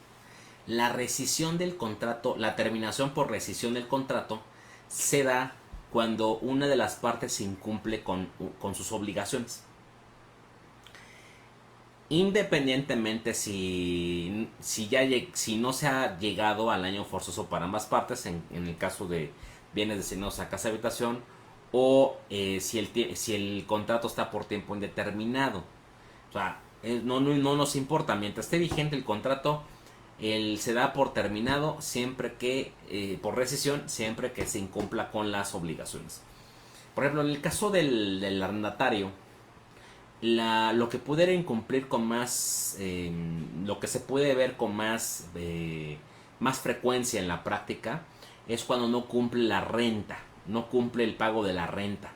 La rescisión del contrato, la terminación por rescisión del contrato, se da cuando una de las partes incumple con sus obligaciones. Independientemente si no se ha llegado al año forzoso para ambas partes, en el caso de bienes destinados a casa de habitación, o si el contrato está por tiempo indeterminado. O sea, no nos importa, mientras esté vigente el contrato, se da por terminado siempre que, por rescisión, siempre que se incumpla con las obligaciones. Por ejemplo, en el caso del arrendatario, lo que pudiera incumplir con más, lo que se puede ver con más, más frecuencia en la práctica es cuando no cumple la renta, no cumple el pago de la renta.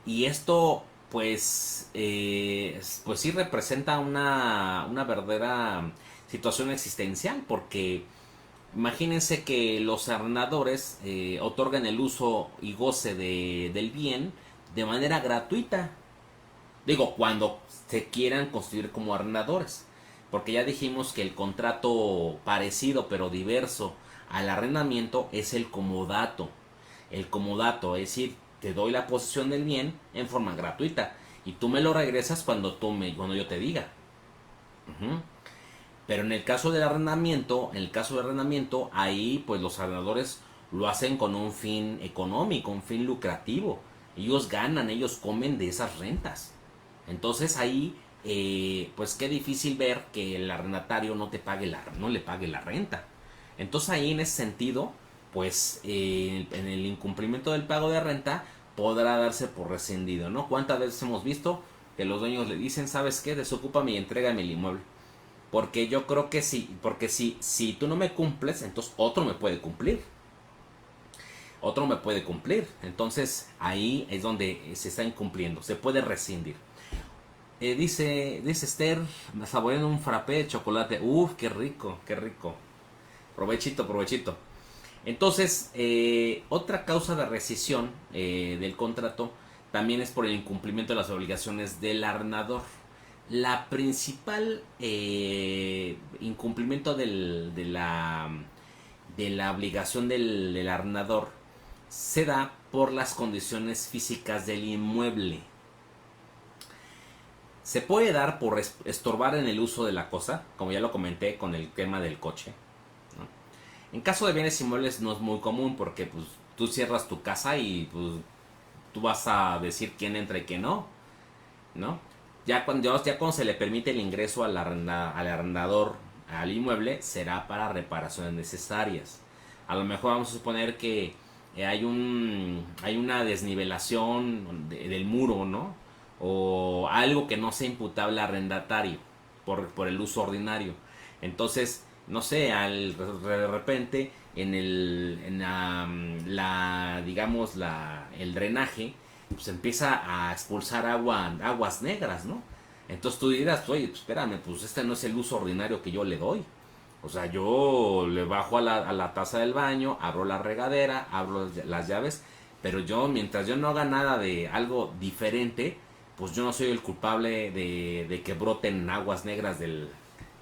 Y esto, pues sí representa una verdadera situación existencial, porque imagínense que los arrendadores otorgan el uso y goce del bien de manera gratuita. Digo, cuando se quieran constituir como arrendadores. Porque ya dijimos que el contrato parecido pero diverso al arrendamiento es el comodato. El comodato, es decir, te doy la posesión del bien en forma gratuita y tú me lo regresas cuando yo te diga. Ujú. Pero en el caso del arrendamiento, ahí pues los arrendadores lo hacen con un fin económico, un fin lucrativo. Ellos ganan, ellos comen de esas rentas. Entonces ahí, pues qué difícil ver que el arrendatario no le pague la renta. Entonces ahí en ese sentido, pues en el incumplimiento del pago de renta podrá darse por rescindido, ¿no? ¿Cuántas veces hemos visto que los dueños le dicen, ¿sabes qué? Desocúpame y entrégame el inmueble? Porque yo creo que sí, porque si tú no me cumples, entonces otro me puede cumplir. Otro me puede cumplir. Entonces ahí es donde se está incumpliendo. Se puede rescindir. Dice Esther, saboreando un frappé de chocolate. Uf, qué rico, qué rico. Provechito, provechito. Entonces, otra causa de rescisión del contrato también es por el incumplimiento de las obligaciones del arrendador. La principal incumplimiento de la obligación del arrendador se da por las condiciones físicas del inmueble. Se puede dar por estorbar en el uso de la cosa, como ya lo comenté con el tema del coche, ¿no? En caso de bienes inmuebles no es muy común porque pues tú cierras tu casa y pues tú vas a decir quién entra y quién no, ¿no? Ya cuando se le permite el ingreso al arrendador al inmueble será para reparaciones necesarias. A lo mejor vamos a suponer que hay una desnivelación del muro, ¿no? O algo que no sea imputable al arrendatario por el uso ordinario. Entonces, no sé, de repente digamos, el drenaje pues empieza a expulsar aguas negras, ¿no? Entonces tú dirás, oye, pues espérame, pues este no es el uso ordinario que yo le doy. O sea, yo le bajo a la taza del baño, abro la regadera, abro las llaves, pero yo, mientras yo no haga nada de algo diferente, pues yo no soy el culpable de que broten aguas negras del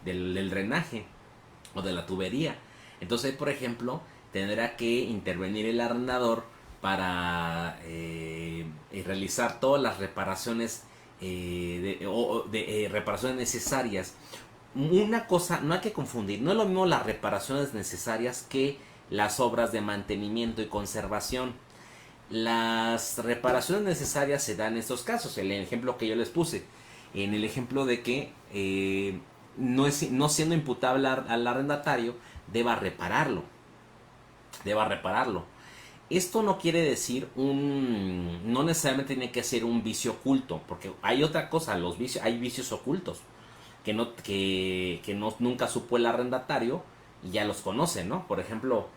drenaje o de la tubería. Entonces, por ejemplo, tendrá que intervenir el arrendador para realizar todas las reparaciones reparaciones necesarias. Una cosa, no hay que confundir, no es lo mismo las reparaciones necesarias que las obras de mantenimiento y conservación. Las reparaciones necesarias se dan en estos casos, el ejemplo que yo les puse, en el ejemplo de que no siendo imputable al arrendatario, deba repararlo. Esto no quiere decir no necesariamente tiene que ser un vicio oculto, porque hay otra cosa, hay vicios ocultos que no nunca supo el arrendatario y ya los conoce, ¿no? Por ejemplo,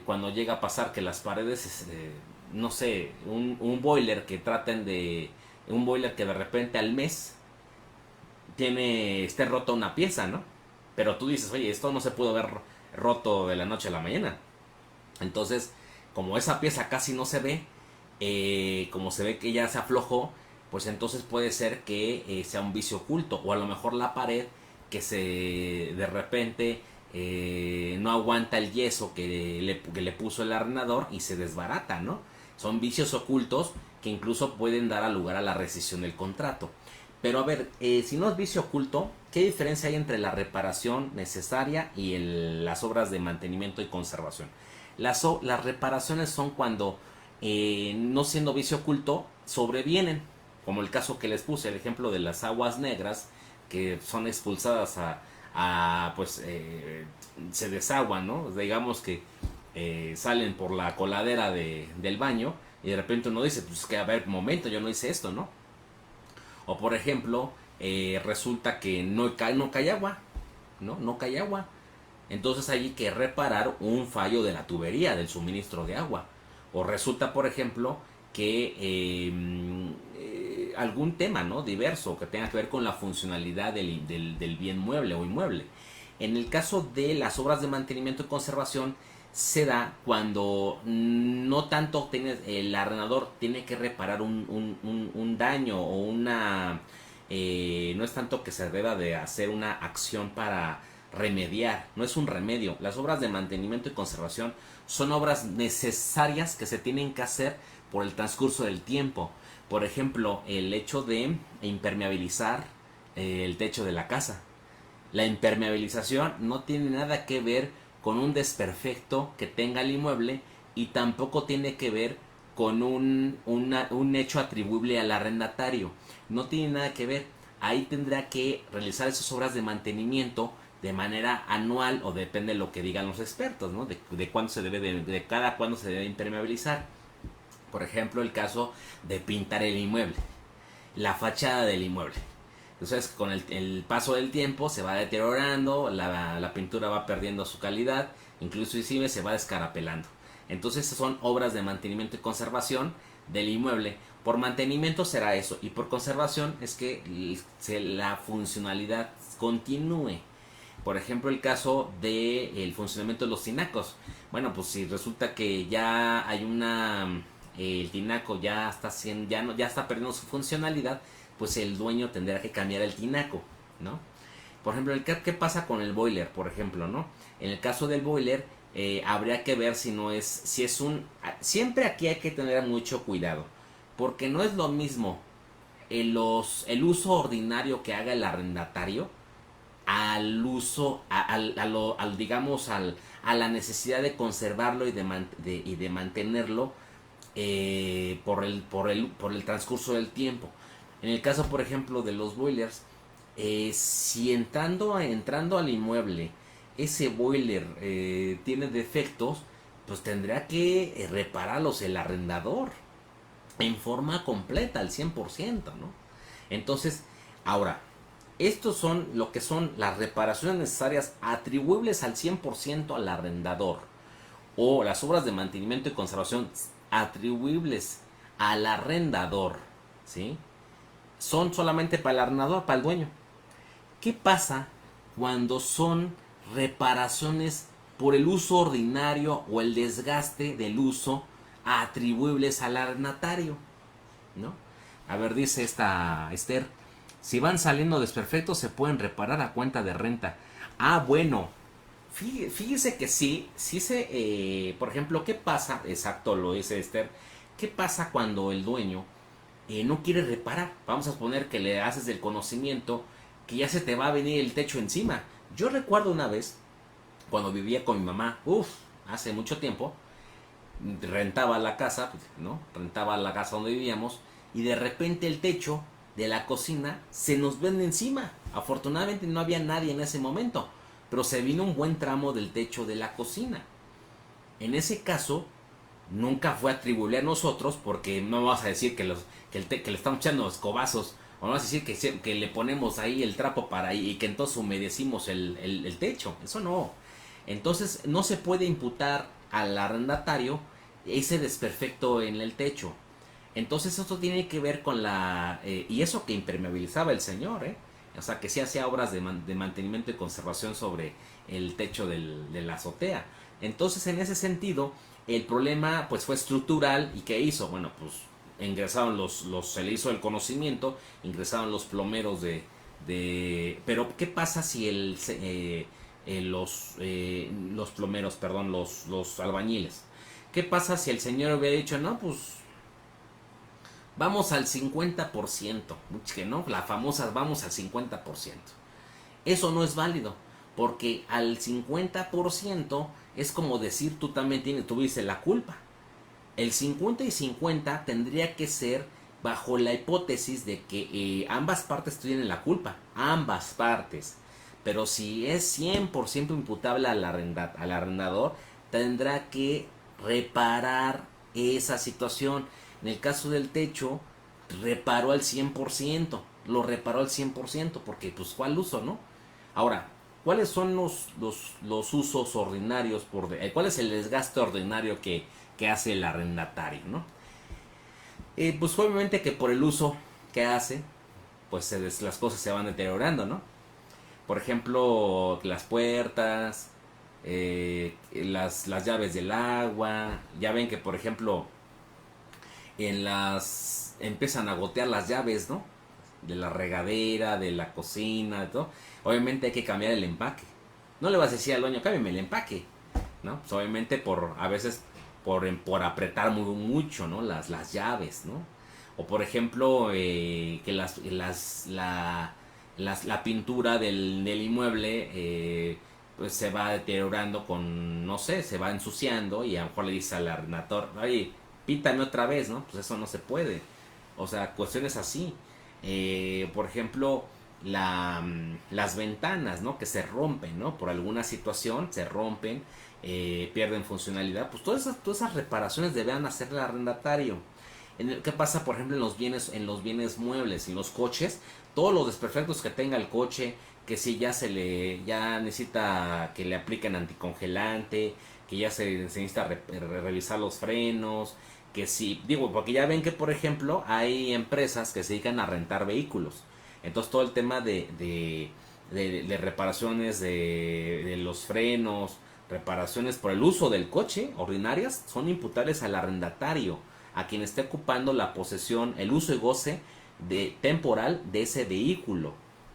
cuando llega a pasar que las paredes, no sé, un boiler un boiler que de repente al mes esté roto una pieza, ¿no? Pero tú dices, oye, esto no se pudo haber roto de la noche a la mañana. Entonces, como esa pieza casi no se ve, como se ve que ya se aflojó, pues entonces puede ser que sea un vicio oculto, o a lo mejor la pared de repente no aguanta el yeso que le puso el arrendador y se desbarata, ¿no? Son vicios ocultos que incluso pueden dar lugar a la rescisión del contrato. Pero a ver, si no es vicio oculto, ¿qué diferencia hay entre la reparación necesaria y las obras de mantenimiento y conservación? Las reparaciones son cuando, no siendo vicio oculto, sobrevienen, como el caso que les puse, el ejemplo de las aguas negras que son expulsadas pues se desaguan, ¿no? Digamos que salen por la coladera del baño y de repente uno dice, pues que a ver, momento, yo no hice esto, ¿no? O por ejemplo, resulta que no cae agua, no cae agua. Entonces hay que reparar un fallo de la tubería del suministro de agua. O resulta, por ejemplo, que algún tema, ¿no?, diverso que tenga que ver con la funcionalidad del bien mueble o inmueble. En el caso de las obras de mantenimiento y conservación, se da cuando no tanto el arrendador tiene que reparar un daño o una... no es tanto que se deba de hacer una acción para remediar, no es un remedio. Las obras de mantenimiento y conservación son obras necesarias que se tienen que hacer por el transcurso del tiempo. Por ejemplo, el hecho de impermeabilizar el techo de la casa. La impermeabilización no tiene nada que ver con un desperfecto que tenga el inmueble y tampoco tiene que ver con un hecho atribuible al arrendatario. No tiene nada que ver. Ahí tendrá que realizar esas obras de mantenimiento de manera anual, o depende de lo que digan los expertos, ¿no? De cuándo se debe de cada cuándo se debe impermeabilizar. Por ejemplo, el caso de pintar el inmueble, la fachada del inmueble. Entonces, con el paso del tiempo se va deteriorando, la pintura va perdiendo su calidad, inclusive se va descarapelando. Entonces, son obras de mantenimiento y conservación del inmueble. Por mantenimiento será eso, y por conservación es que la funcionalidad continúe. Por ejemplo, el caso del funcionamiento de los tinacos. Bueno, pues si resulta que ya hay el tinaco ya está ya está perdiendo su funcionalidad, pues el dueño tendrá que cambiar el tinaco, ¿no? Por ejemplo, ¿qué pasa con el boiler, por ejemplo, no? En el caso del boiler, habría que ver si es siempre aquí hay que tener mucho cuidado, porque no es lo mismo el uso ordinario que haga el arrendatario al uso, digamos, a la necesidad de conservarlo y de mantenerlo por el transcurso del tiempo. En el caso, por ejemplo, de los boilers, si entrando al inmueble ese boiler tiene defectos, pues tendrá que repararlos el arrendador en forma completa, al 100%, ¿no? Entonces, ahora, estos son lo que son las reparaciones necesarias atribuibles al 100% al arrendador, o las obras de mantenimiento y conservación atribuibles al arrendador, ¿sí? Son solamente para el arrendador, para el dueño. ¿Qué pasa cuando son reparaciones por el uso ordinario o el desgaste del uso atribuibles al arrendatario, ¿no? A ver, dice esta Esther, si van saliendo desperfectos se pueden reparar a cuenta de renta. Ah, bueno, fíjese que por ejemplo, ¿qué pasa? Exacto, lo dice Esther. ¿Qué pasa cuando el dueño no quiere reparar? Vamos a suponer que le haces del conocimiento que ya se te va a venir el techo encima. Yo recuerdo una vez, cuando vivía con mi mamá, hace mucho tiempo, rentaba la casa, ¿no? Rentaba la casa donde vivíamos, y de repente el techo de la cocina se nos vende encima. Afortunadamente no había nadie en ese momento, pero se vino un buen tramo del techo de la cocina. En ese caso, nunca fue atribuible a nosotros, porque no vamos a decir que le estamos echando escobazos, o no vamos a decir que le ponemos ahí el trapo y que entonces humedecimos el techo. Eso no. Entonces no se puede imputar al arrendatario ese desperfecto en el techo. Entonces esto tiene que ver con y eso que impermeabilizaba el señor, o sea que sí hacía obras de mantenimiento y conservación sobre el techo de la azotea. Entonces, en ese sentido, el problema pues fue estructural. ¿Y qué hizo? Bueno, pues ingresaron se le hizo el conocimiento, ingresaron los plomeros pero ¿qué pasa si los plomeros, perdón, los albañiles? ¿Qué pasa si el señor hubiera dicho, no, pues vamos al 50%? Que no, la famosa vamos al 50%. Eso no es válido, porque al 50% es como decir tú también tuviste la culpa. El 50 y 50 tendría que ser bajo la hipótesis de que ambas partes tienen la culpa, ambas partes. Pero si es 100% imputable al arrendador, tendrá que reparar esa situación. En el caso del techo, reparó al 100%. lo reparó al 100% porque pues ¿cuál uso, no? Ahora, ¿cuáles son los usos ordinarios? ¿Cuál es el desgaste ordinario que hace el arrendatario, no? Pues obviamente que por el uso que hace, pues las cosas se van deteriorando, ¿no? Por ejemplo, las puertas, las llaves del agua. Ya ven que, por ejemplo, empiezan a gotear las llaves, ¿no? De la regadera, de la cocina, de todo. Obviamente hay que cambiar el empaque. No le vas a decir al dueño, cámbiame el empaque, ¿no? Pues obviamente a veces por apretar mucho, ¿no? Las llaves, ¿no? O por ejemplo, que la pintura del inmueble pues se va deteriorando no sé, se va ensuciando y a lo mejor le dice al arrendador, oye, píntame otra vez, ¿no? Pues eso no se puede. O sea, cuestiones así. Por ejemplo, las ventanas, ¿no? Que se rompen, ¿no? Por alguna situación se rompen, pierden funcionalidad. Pues todas esas reparaciones deben hacer el arrendatario. ¿Qué pasa, por ejemplo, en los bienes muebles, en los coches? Todos los desperfectos que tenga el coche, que si ya necesita que le apliquen anticongelante, que ya se necesita revisar los frenos, que si, digo, porque ya ven que, por ejemplo, hay empresas que se dedican a rentar vehículos. Entonces todo el tema de reparaciones de los frenos, reparaciones por el uso del coche ordinarias, son imputables al arrendatario, a quien esté ocupando la posesión, el uso y goce temporal de ese vehículo,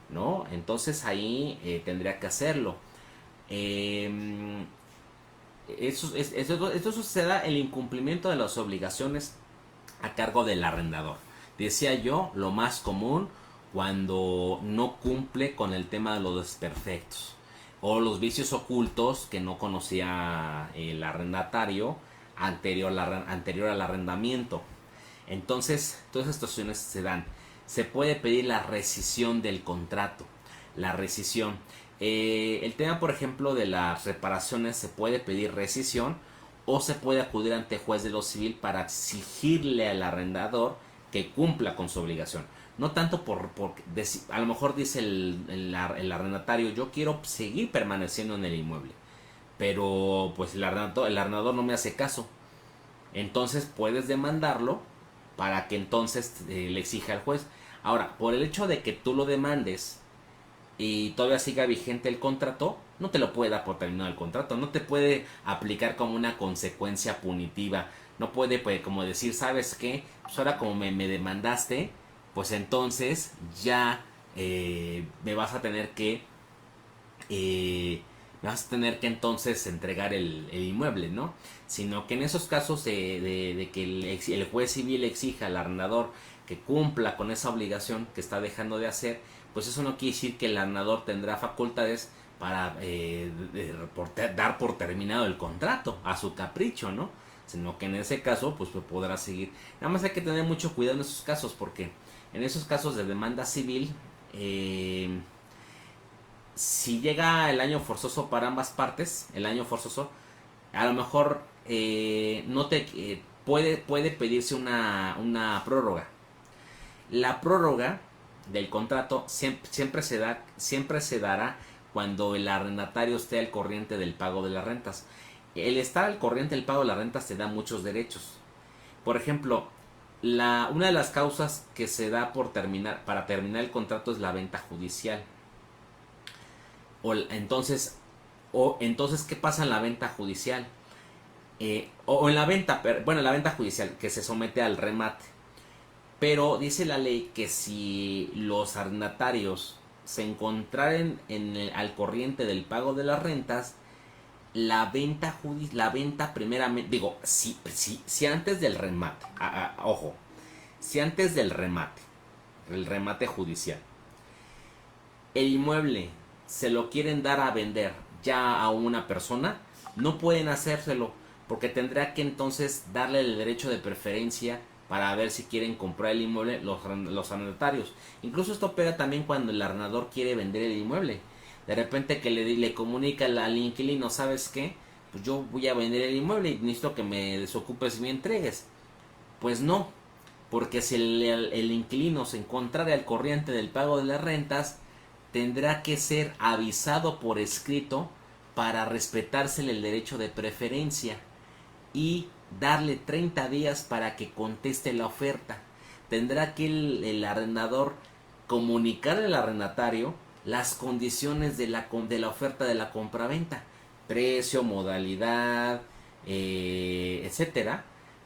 ¿no? Entonces ahí tendría que hacerlo. Eh, Esto se da el incumplimiento de las obligaciones a cargo del arrendador. Decía yo, lo más común cuando no cumple con el tema de los desperfectos o los vicios ocultos que no conocía el arrendatario anterior al arrendamiento. Entonces, todas estas situaciones se dan. Se puede pedir la rescisión del contrato. La rescisión. El tema, por ejemplo, de las reparaciones, se puede pedir rescisión o se puede acudir ante juez de lo civil para exigirle al arrendador que cumpla con su obligación. No tanto a lo mejor dice el arrendatario, yo quiero seguir permaneciendo en el inmueble, pero pues el arrendador no me hace caso. Entonces puedes demandarlo para que entonces le exija al juez. Ahora, por el hecho de que tú lo demandes y todavía siga vigente el contrato, no te lo puede dar por terminado el contrato, no te puede aplicar como una consecuencia punitiva, no puede pues como decir, ¿sabes qué? Pues ahora como me demandaste, pues entonces ya me vas a tener que entonces entregar el inmueble, ¿no? Sino que en esos casos de que el juez civil exija al arrendador que cumpla con esa obligación que está dejando de hacer, pues eso no quiere decir que el arrendador tendrá facultades para dar por terminado el contrato a su capricho, ¿no? Sino que en ese caso pues podrá seguir. Nada más hay que tener mucho cuidado en esos casos, porque en esos casos de demanda civil, si llega el año forzoso para ambas partes, el año forzoso, a lo mejor no te puede pedirse una prórroga. La prórroga del contrato siempre se dará cuando el arrendatario esté al corriente del pago de las rentas. El estar al corriente del pago de las rentas te da muchos derechos. Por ejemplo, una de las causas que se da para terminar el contrato es la venta judicial. Entonces, ¿qué pasa en la venta judicial? O en la venta, bueno, en la venta judicial que se somete al remate. Pero dice la ley que si los arrendatarios se encontraran al corriente del pago de las rentas, la venta primeramente, digo, si antes del remate, ojo, si antes del remate, el remate judicial, el inmueble se lo quieren dar a vender ya a una persona, no pueden hacérselo porque tendrá que entonces darle el derecho de preferencia para ver si quieren comprar el inmueble los arrendatarios. Incluso esto pega también cuando el arrendador quiere vender el inmueble. De repente que le comunica al inquilino, ¿sabes qué? Pues yo voy a vender el inmueble y necesito que me desocupes y me entregues. Pues no, porque si el inquilino se encontrara al corriente del pago de las rentas, tendrá que ser avisado por escrito para respetársele el derecho de preferencia y darle 30 días para que conteste la oferta. Tendrá que el arrendador comunicarle al arrendatario las condiciones de la oferta de la compraventa, precio, modalidad, etcétera,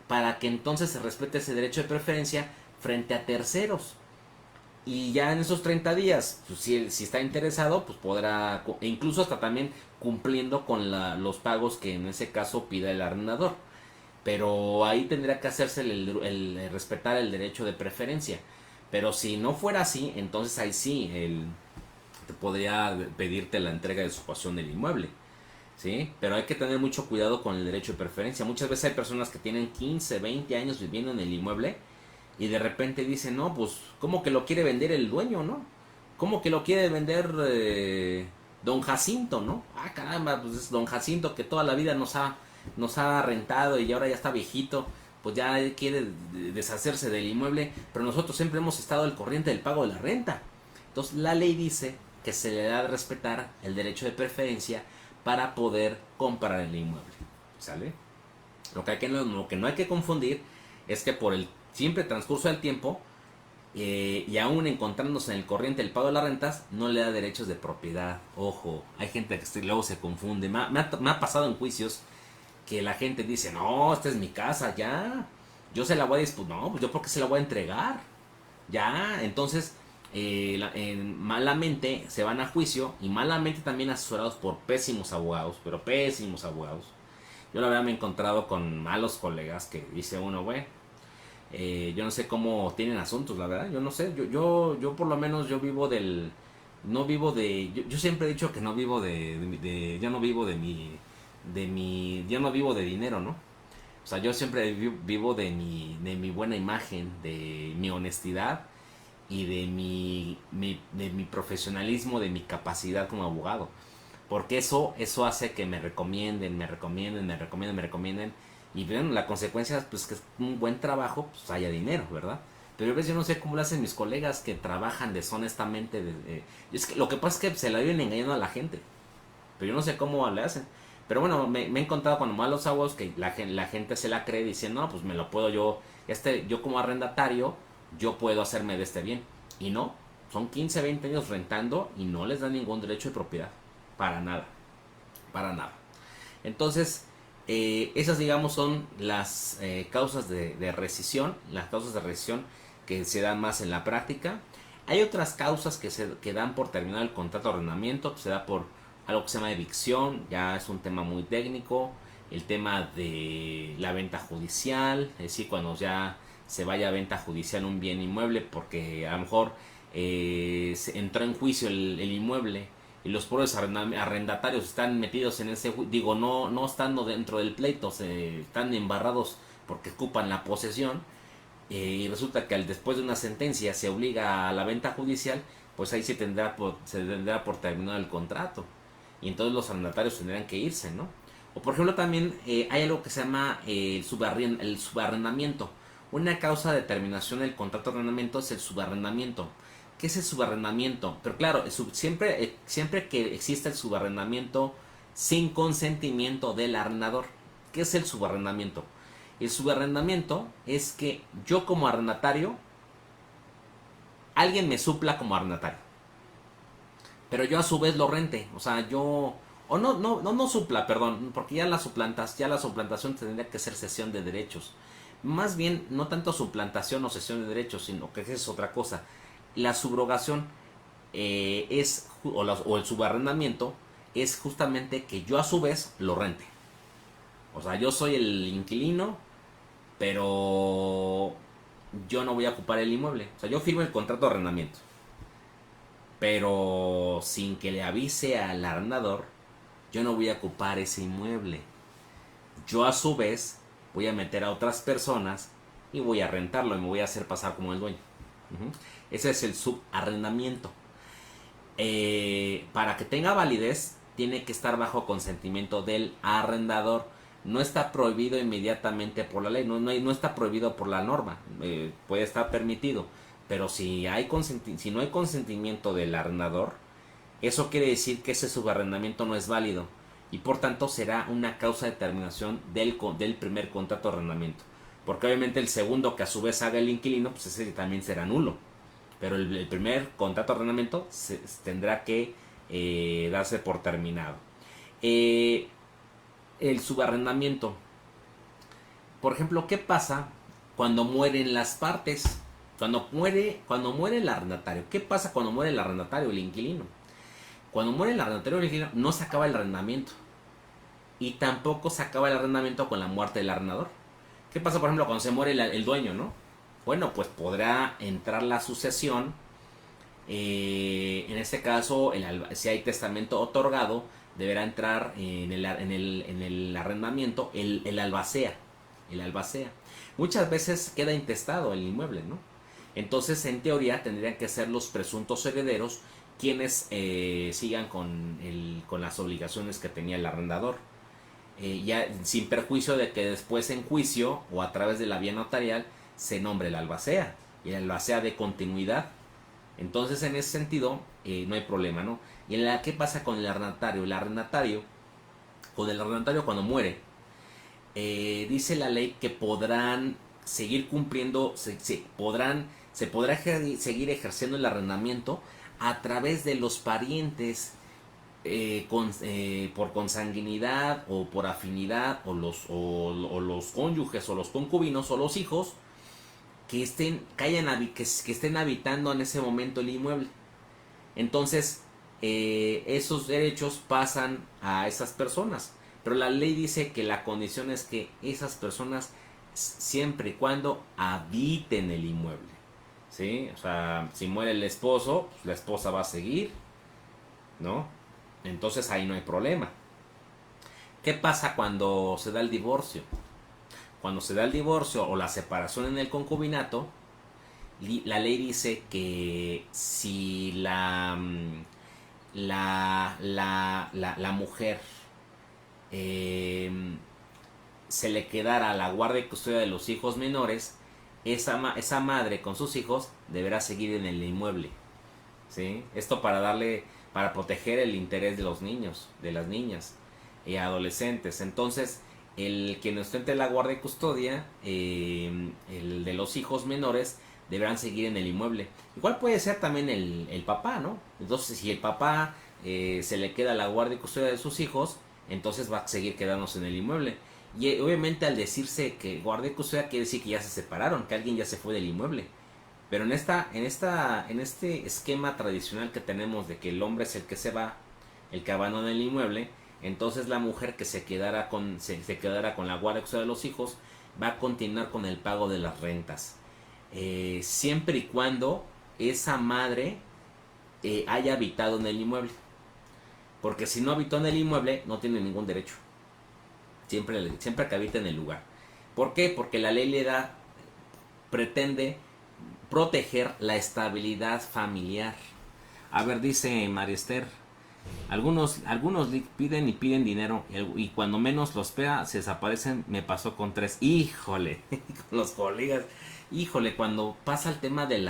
para que entonces se respete ese derecho de preferencia frente a terceros. Y ya en esos 30 días, pues, si está interesado, pues podrá, e incluso hasta también cumpliendo con los pagos que en ese caso pida el arrendador. Pero ahí tendría que hacerse respetar el derecho de preferencia. Pero si no fuera así, entonces ahí sí, te podría pedirte la entrega de ocupación del inmueble. ¿Sí? Pero hay que tener mucho cuidado con el derecho de preferencia. Muchas veces hay personas que tienen 15, 20 años viviendo en el inmueble y de repente dicen, no, pues, ¿cómo que lo quiere vender el dueño, no? ¿Cómo que lo quiere vender don Jacinto, no? Ah, caramba, pues es don Jacinto que toda la vida nos ha rentado y ahora ya está viejito, pues ya quiere deshacerse del inmueble, pero nosotros siempre hemos estado al corriente del pago de la renta. Entonces la ley dice que se le da a respetar el derecho de preferencia para poder comprar el inmueble, ¿sale? Lo que no hay que confundir es que por el simple transcurso del tiempo y aún encontrándose en el corriente del pago de las rentas, no le da derechos de propiedad. Ojo, hay gente que luego se confunde. Me ha pasado en juicios que la gente dice, no, esta es mi casa, ya. Yo se la voy a disputar. No, pues yo porque se la voy a entregar. Ya, entonces, malamente se van a juicio y malamente también asesorados por pésimos abogados, pero pésimos abogados. Yo la verdad me he encontrado con malos colegas que dice uno, güey, yo no sé cómo tienen asuntos, la verdad, yo no sé, yo por lo menos yo vivo del, no vivo de, yo siempre he dicho que no vivo yo no vivo yo no vivo de dinero, ¿no? O sea, yo siempre vivo de mi buena imagen, de mi honestidad y de mi profesionalismo, de mi capacidad como abogado. Porque eso hace que me recomienden, me recomienden, me recomienden, me recomienden. Y bueno, la consecuencia pues que es un buen trabajo, pues haya dinero, ¿verdad? Pero a veces yo no sé cómo lo hacen mis colegas que trabajan deshonestamente. Es que lo que pasa es que se la viven engañando a la gente. Pero yo no sé cómo le hacen. Pero bueno, me he encontrado con malos aguas que la gente se la cree diciendo, no, pues me lo puedo yo como arrendatario, yo puedo hacerme de este bien. Y no, son 15, 20 años rentando y no les dan ningún derecho de propiedad. Para nada, para nada. Entonces, esas digamos son las causas de rescisión, las causas de rescisión que se dan más en la práctica. Hay otras causas que dan por terminar el contrato de arrendamiento, se da por algo que se llama evicción, ya es un tema muy técnico, el tema de la venta judicial, es decir, cuando ya se vaya a venta judicial un bien inmueble porque a lo mejor se entró en juicio el inmueble y los propios arrendatarios están metidos en ese, digo, no estando dentro del pleito, se están embarrados porque ocupan la posesión, y resulta que después de una sentencia se obliga a la venta judicial, pues ahí se tendrá por terminado el contrato y entonces los arrendatarios tendrán que irse, ¿no? O por ejemplo también hay algo que se llama el subarrendamiento. Una causa de terminación del contrato de arrendamiento es el subarrendamiento. ¿Qué es el subarrendamiento? Pero claro, siempre que exista el subarrendamiento sin consentimiento del arrendador. ¿Qué es el subarrendamiento? El subarrendamiento es que yo como arrendatario, alguien me supla como arrendatario, pero yo a su vez lo rente. O sea, no supla, perdón, porque ya la suplantación tendría que ser cesión de derechos. Más bien, no tanto suplantación o cesión de derechos, sino que es otra cosa. La subrogación o el subarrendamiento es justamente que yo a su vez lo rente. O sea, yo soy el inquilino, pero yo no voy a ocupar el inmueble. O sea, yo firmo el contrato de arrendamiento, pero sin que le avise al arrendador, yo no voy a ocupar ese inmueble. Yo a su vez voy a meter a otras personas y voy a rentarlo y me voy a hacer pasar como el dueño. Ese es el subarrendamiento. Para que tenga validez, tiene que estar bajo consentimiento del arrendador. no está prohibido inmediatamente por la ley, no está prohibido por la norma, puede estar permitido, pero si no hay consentimiento del arrendador, eso quiere decir que ese subarrendamiento no es válido y por tanto será una causa de terminación del primer contrato de arrendamiento. Porque obviamente el segundo que a su vez haga el inquilino, pues ese también será nulo. Pero el primer contrato de arrendamiento tendrá que darse por terminado. El subarrendamiento. Por ejemplo, ¿qué pasa cuando mueren las partes? Cuando muere el arrendatario. ¿Qué pasa cuando muere el arrendatario, el inquilino? Cuando muere el arrendatario o el inquilino, no se acaba el arrendamiento. Y tampoco se acaba el arrendamiento con la muerte del arrendador. ¿Qué pasa, por ejemplo, cuando se muere el dueño, no? Bueno, pues podrá entrar la sucesión. En este caso, si hay testamento otorgado, deberá entrar en el arrendamiento el albacea. El albacea. Muchas veces queda intestado el inmueble, ¿no? Entonces, en teoría, tendrían que ser los presuntos herederos quienes sigan con las obligaciones que tenía el arrendador. Ya sin perjuicio de que después en juicio o a través de la vía notarial se nombre el albacea y el albacea de continuidad. Entonces, en ese sentido, no hay problema, ¿no? ¿Y qué pasa con el arrendatario? Con el arrendatario cuando muere, dice la ley que podrán seguir cumpliendo, se podrá seguir ejerciendo el arrendamiento a través de los parientes, por consanguinidad o por afinidad, o los cónyuges o los concubinos o los hijos que estén habitando en ese momento el inmueble. Entonces, esos derechos pasan a esas personas, pero la ley dice que la condición es que esas personas siempre y cuando habiten el inmueble, ¿sí? O sea, si muere el esposo, pues la esposa va a seguir, ¿no? Entonces ahí no hay problema. ¿Qué pasa cuando se da el divorcio? Cuando se da el divorcio o la separación en el concubinato, la ley dice que si la mujer se le quedara a la guardia y custodia de los hijos menores, esa madre con sus hijos deberá seguir en el inmueble, ¿sí? Esto para proteger el interés de los niños, de las niñas y adolescentes. Entonces, quien ostente la guardia y custodia, el de los hijos menores, deberán seguir en el inmueble. Igual puede ser también el papá, ¿no? Entonces, si el papá se le queda la guardia y custodia de sus hijos, entonces va a seguir quedándose en el inmueble. Y obviamente al decirse que guardia y custodia quiere decir que ya se separaron, que alguien ya se fue del inmueble. Pero en este esquema tradicional que tenemos de que el hombre es el que se va, el que abandona el inmueble, entonces la mujer que se quedará con la guardia de los hijos va a continuar con el pago de las rentas. Siempre y cuando esa madre haya habitado en el inmueble. Porque si no habitó en el inmueble, no tiene ningún derecho. Siempre que habita en el lugar. ¿Por qué? Porque la ley pretende proteger la estabilidad familiar. A ver, dice Mariester, algunos piden y piden dinero y cuando menos los espera se desaparecen. Me pasó con 3. Híjole, con los colegas. Híjole, cuando pasa el tema de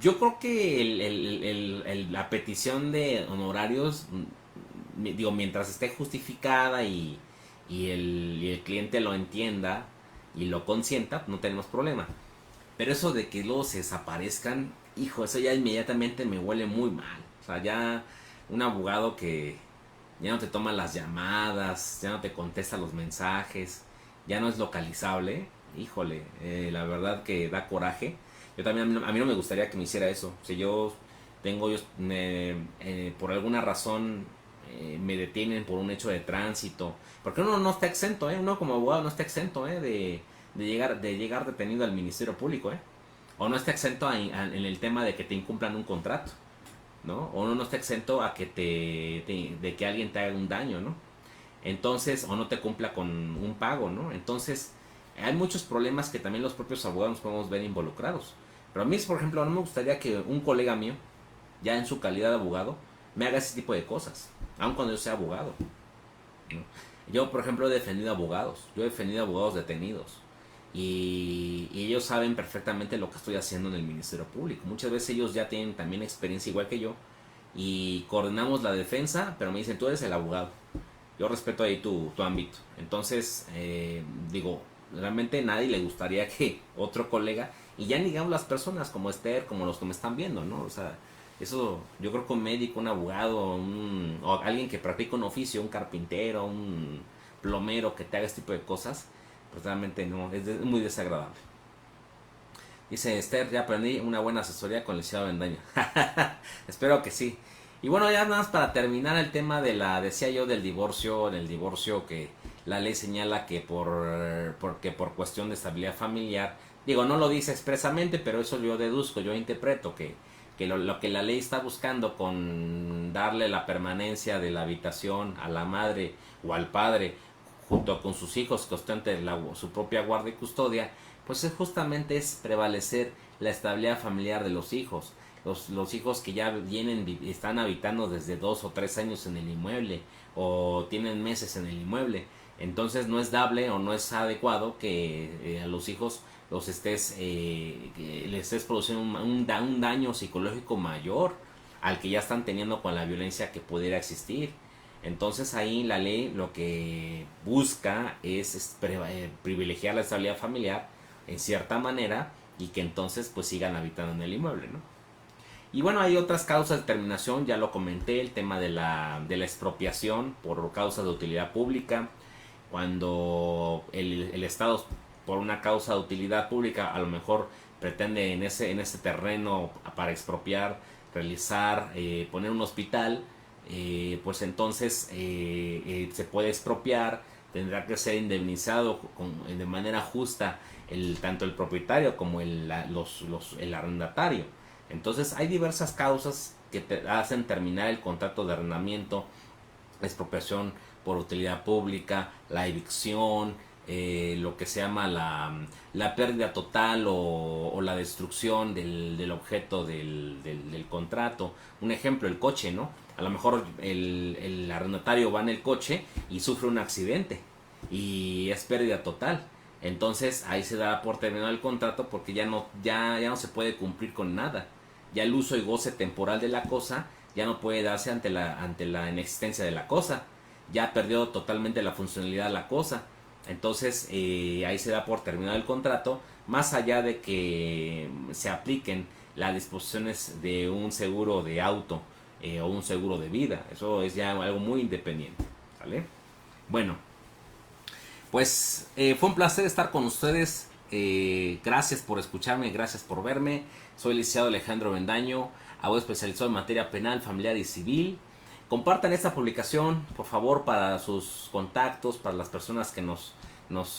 yo creo que la petición de honorarios, digo, mientras esté justificada y el cliente lo entienda y lo consienta, no tenemos problema. Pero eso de que luego se desaparezcan, hijo, eso ya inmediatamente me huele muy mal. O sea, ya un abogado que ya no te toma las llamadas, ya no te contesta los mensajes, ya no es localizable, híjole, la verdad que da coraje. Yo también, a mí no me gustaría que me hiciera eso. Si por alguna razón me detienen por un hecho de tránsito, porque uno no está exento, uno como abogado no está exento de llegar detenido al Ministerio Público, o no está exento en el tema de que te incumplan un contrato, ¿no? O uno no está exento a que de que alguien te haga un daño, ¿no? Entonces, o no te cumpla con un pago, ¿no? Entonces, hay muchos problemas que también los propios abogados nos podemos ver involucrados. Pero a mí, por ejemplo, no me gustaría que un colega mío, ya en su calidad de abogado, me haga ese tipo de cosas, aun cuando yo sea abogado, ¿no? Yo, por ejemplo, he defendido abogados. Yo he defendido abogados detenidos. Y ellos saben perfectamente lo que estoy haciendo en el Ministerio Público. Muchas veces ellos ya tienen también experiencia igual que yo. Y coordinamos la defensa, pero me dicen, tú eres el abogado. Yo respeto ahí tu ámbito. Entonces, digo, realmente a nadie le gustaría que otro colega, y ya ni digamos las personas como Esther, como los que me están viendo, ¿no? O sea, eso yo creo que un médico, un abogado, o alguien que practica un oficio, un carpintero, un plomero que te haga este tipo de cosas, pues realmente no, es muy desagradable. Dice Esther, ya aprendí una buena asesoría con el licenciado Bendaño. Espero que sí. Y bueno, ya nada más para terminar el tema de decía yo del divorcio, en el divorcio que la ley señala que porque por cuestión de estabilidad familiar, digo, no lo dice expresamente, pero eso yo deduzco, yo interpreto que lo que la ley está buscando con darle la permanencia de la habitación a la madre o al padre junto con sus hijos que ostenten su propia guardia y custodia, pues justamente es prevalecer la estabilidad familiar de los hijos. Los hijos que ya están habitando desde 2 o 3 años en el inmueble o tienen meses en el inmueble. Entonces no es dable o no es adecuado que a los hijos les estés produciendo un daño psicológico mayor al que ya están teniendo con la violencia que pudiera existir. Entonces ahí la ley lo que busca es privilegiar la estabilidad familiar en cierta manera y que entonces pues sigan habitando en el inmueble, ¿no? Y bueno, hay otras causas de terminación, ya lo comenté, el tema de la expropiación por causas de utilidad pública, cuando el Estado por una causa de utilidad pública a lo mejor pretende en ese terreno para expropiar, realizar, poner un hospital, pues entonces se puede expropiar, tendrá que ser indemnizado de manera justa tanto el propietario como el arrendatario. Entonces hay diversas causas que te hacen terminar el contrato de arrendamiento, la expropiación por utilidad pública, la evicción, lo que se llama la pérdida total o la destrucción del objeto del contrato. Un ejemplo, el coche, ¿no? A lo mejor el arrendatario va en el coche y sufre un accidente y es pérdida total. Entonces ahí se da por terminado el contrato porque ya no se puede cumplir con nada. Ya el uso y goce temporal de la cosa ya no puede darse ante la inexistencia de la cosa. Ya perdió totalmente la funcionalidad de la cosa. Entonces ahí se da por terminado el contrato, más allá de que se apliquen las disposiciones de un seguro de auto o un seguro de vida. Eso es ya algo muy independiente, ¿vale? Bueno, pues fue un placer estar con ustedes. Gracias por escucharme, gracias por verme. Soy el licenciado Alejandro Bendaño, abogado especializado en materia penal, familiar y civil. Compartan esta publicación, por favor, para sus contactos, para las personas que nos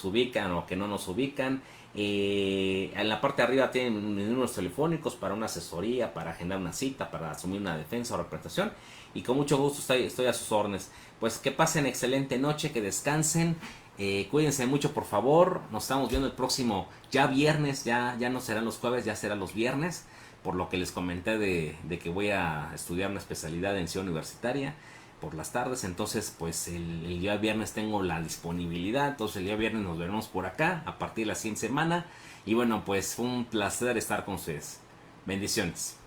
ubican o que no nos ubican. En la parte de arriba tienen números telefónicos para una asesoría, para agendar una cita, para asumir una defensa o representación. Y con mucho gusto estoy a sus órdenes. Pues que pasen excelente noche, que descansen. Cuídense mucho, por favor. Nos estamos viendo el próximo, ya viernes, ya no serán los jueves, ya serán los viernes. Por lo que les comenté de que voy a estudiar una especialidad en Ciudad Universitaria por las tardes. Entonces, pues el día viernes tengo la disponibilidad. Entonces, el día viernes nos veremos por acá a partir de la siguiente semana. Y bueno, pues fue un placer estar con ustedes. Bendiciones.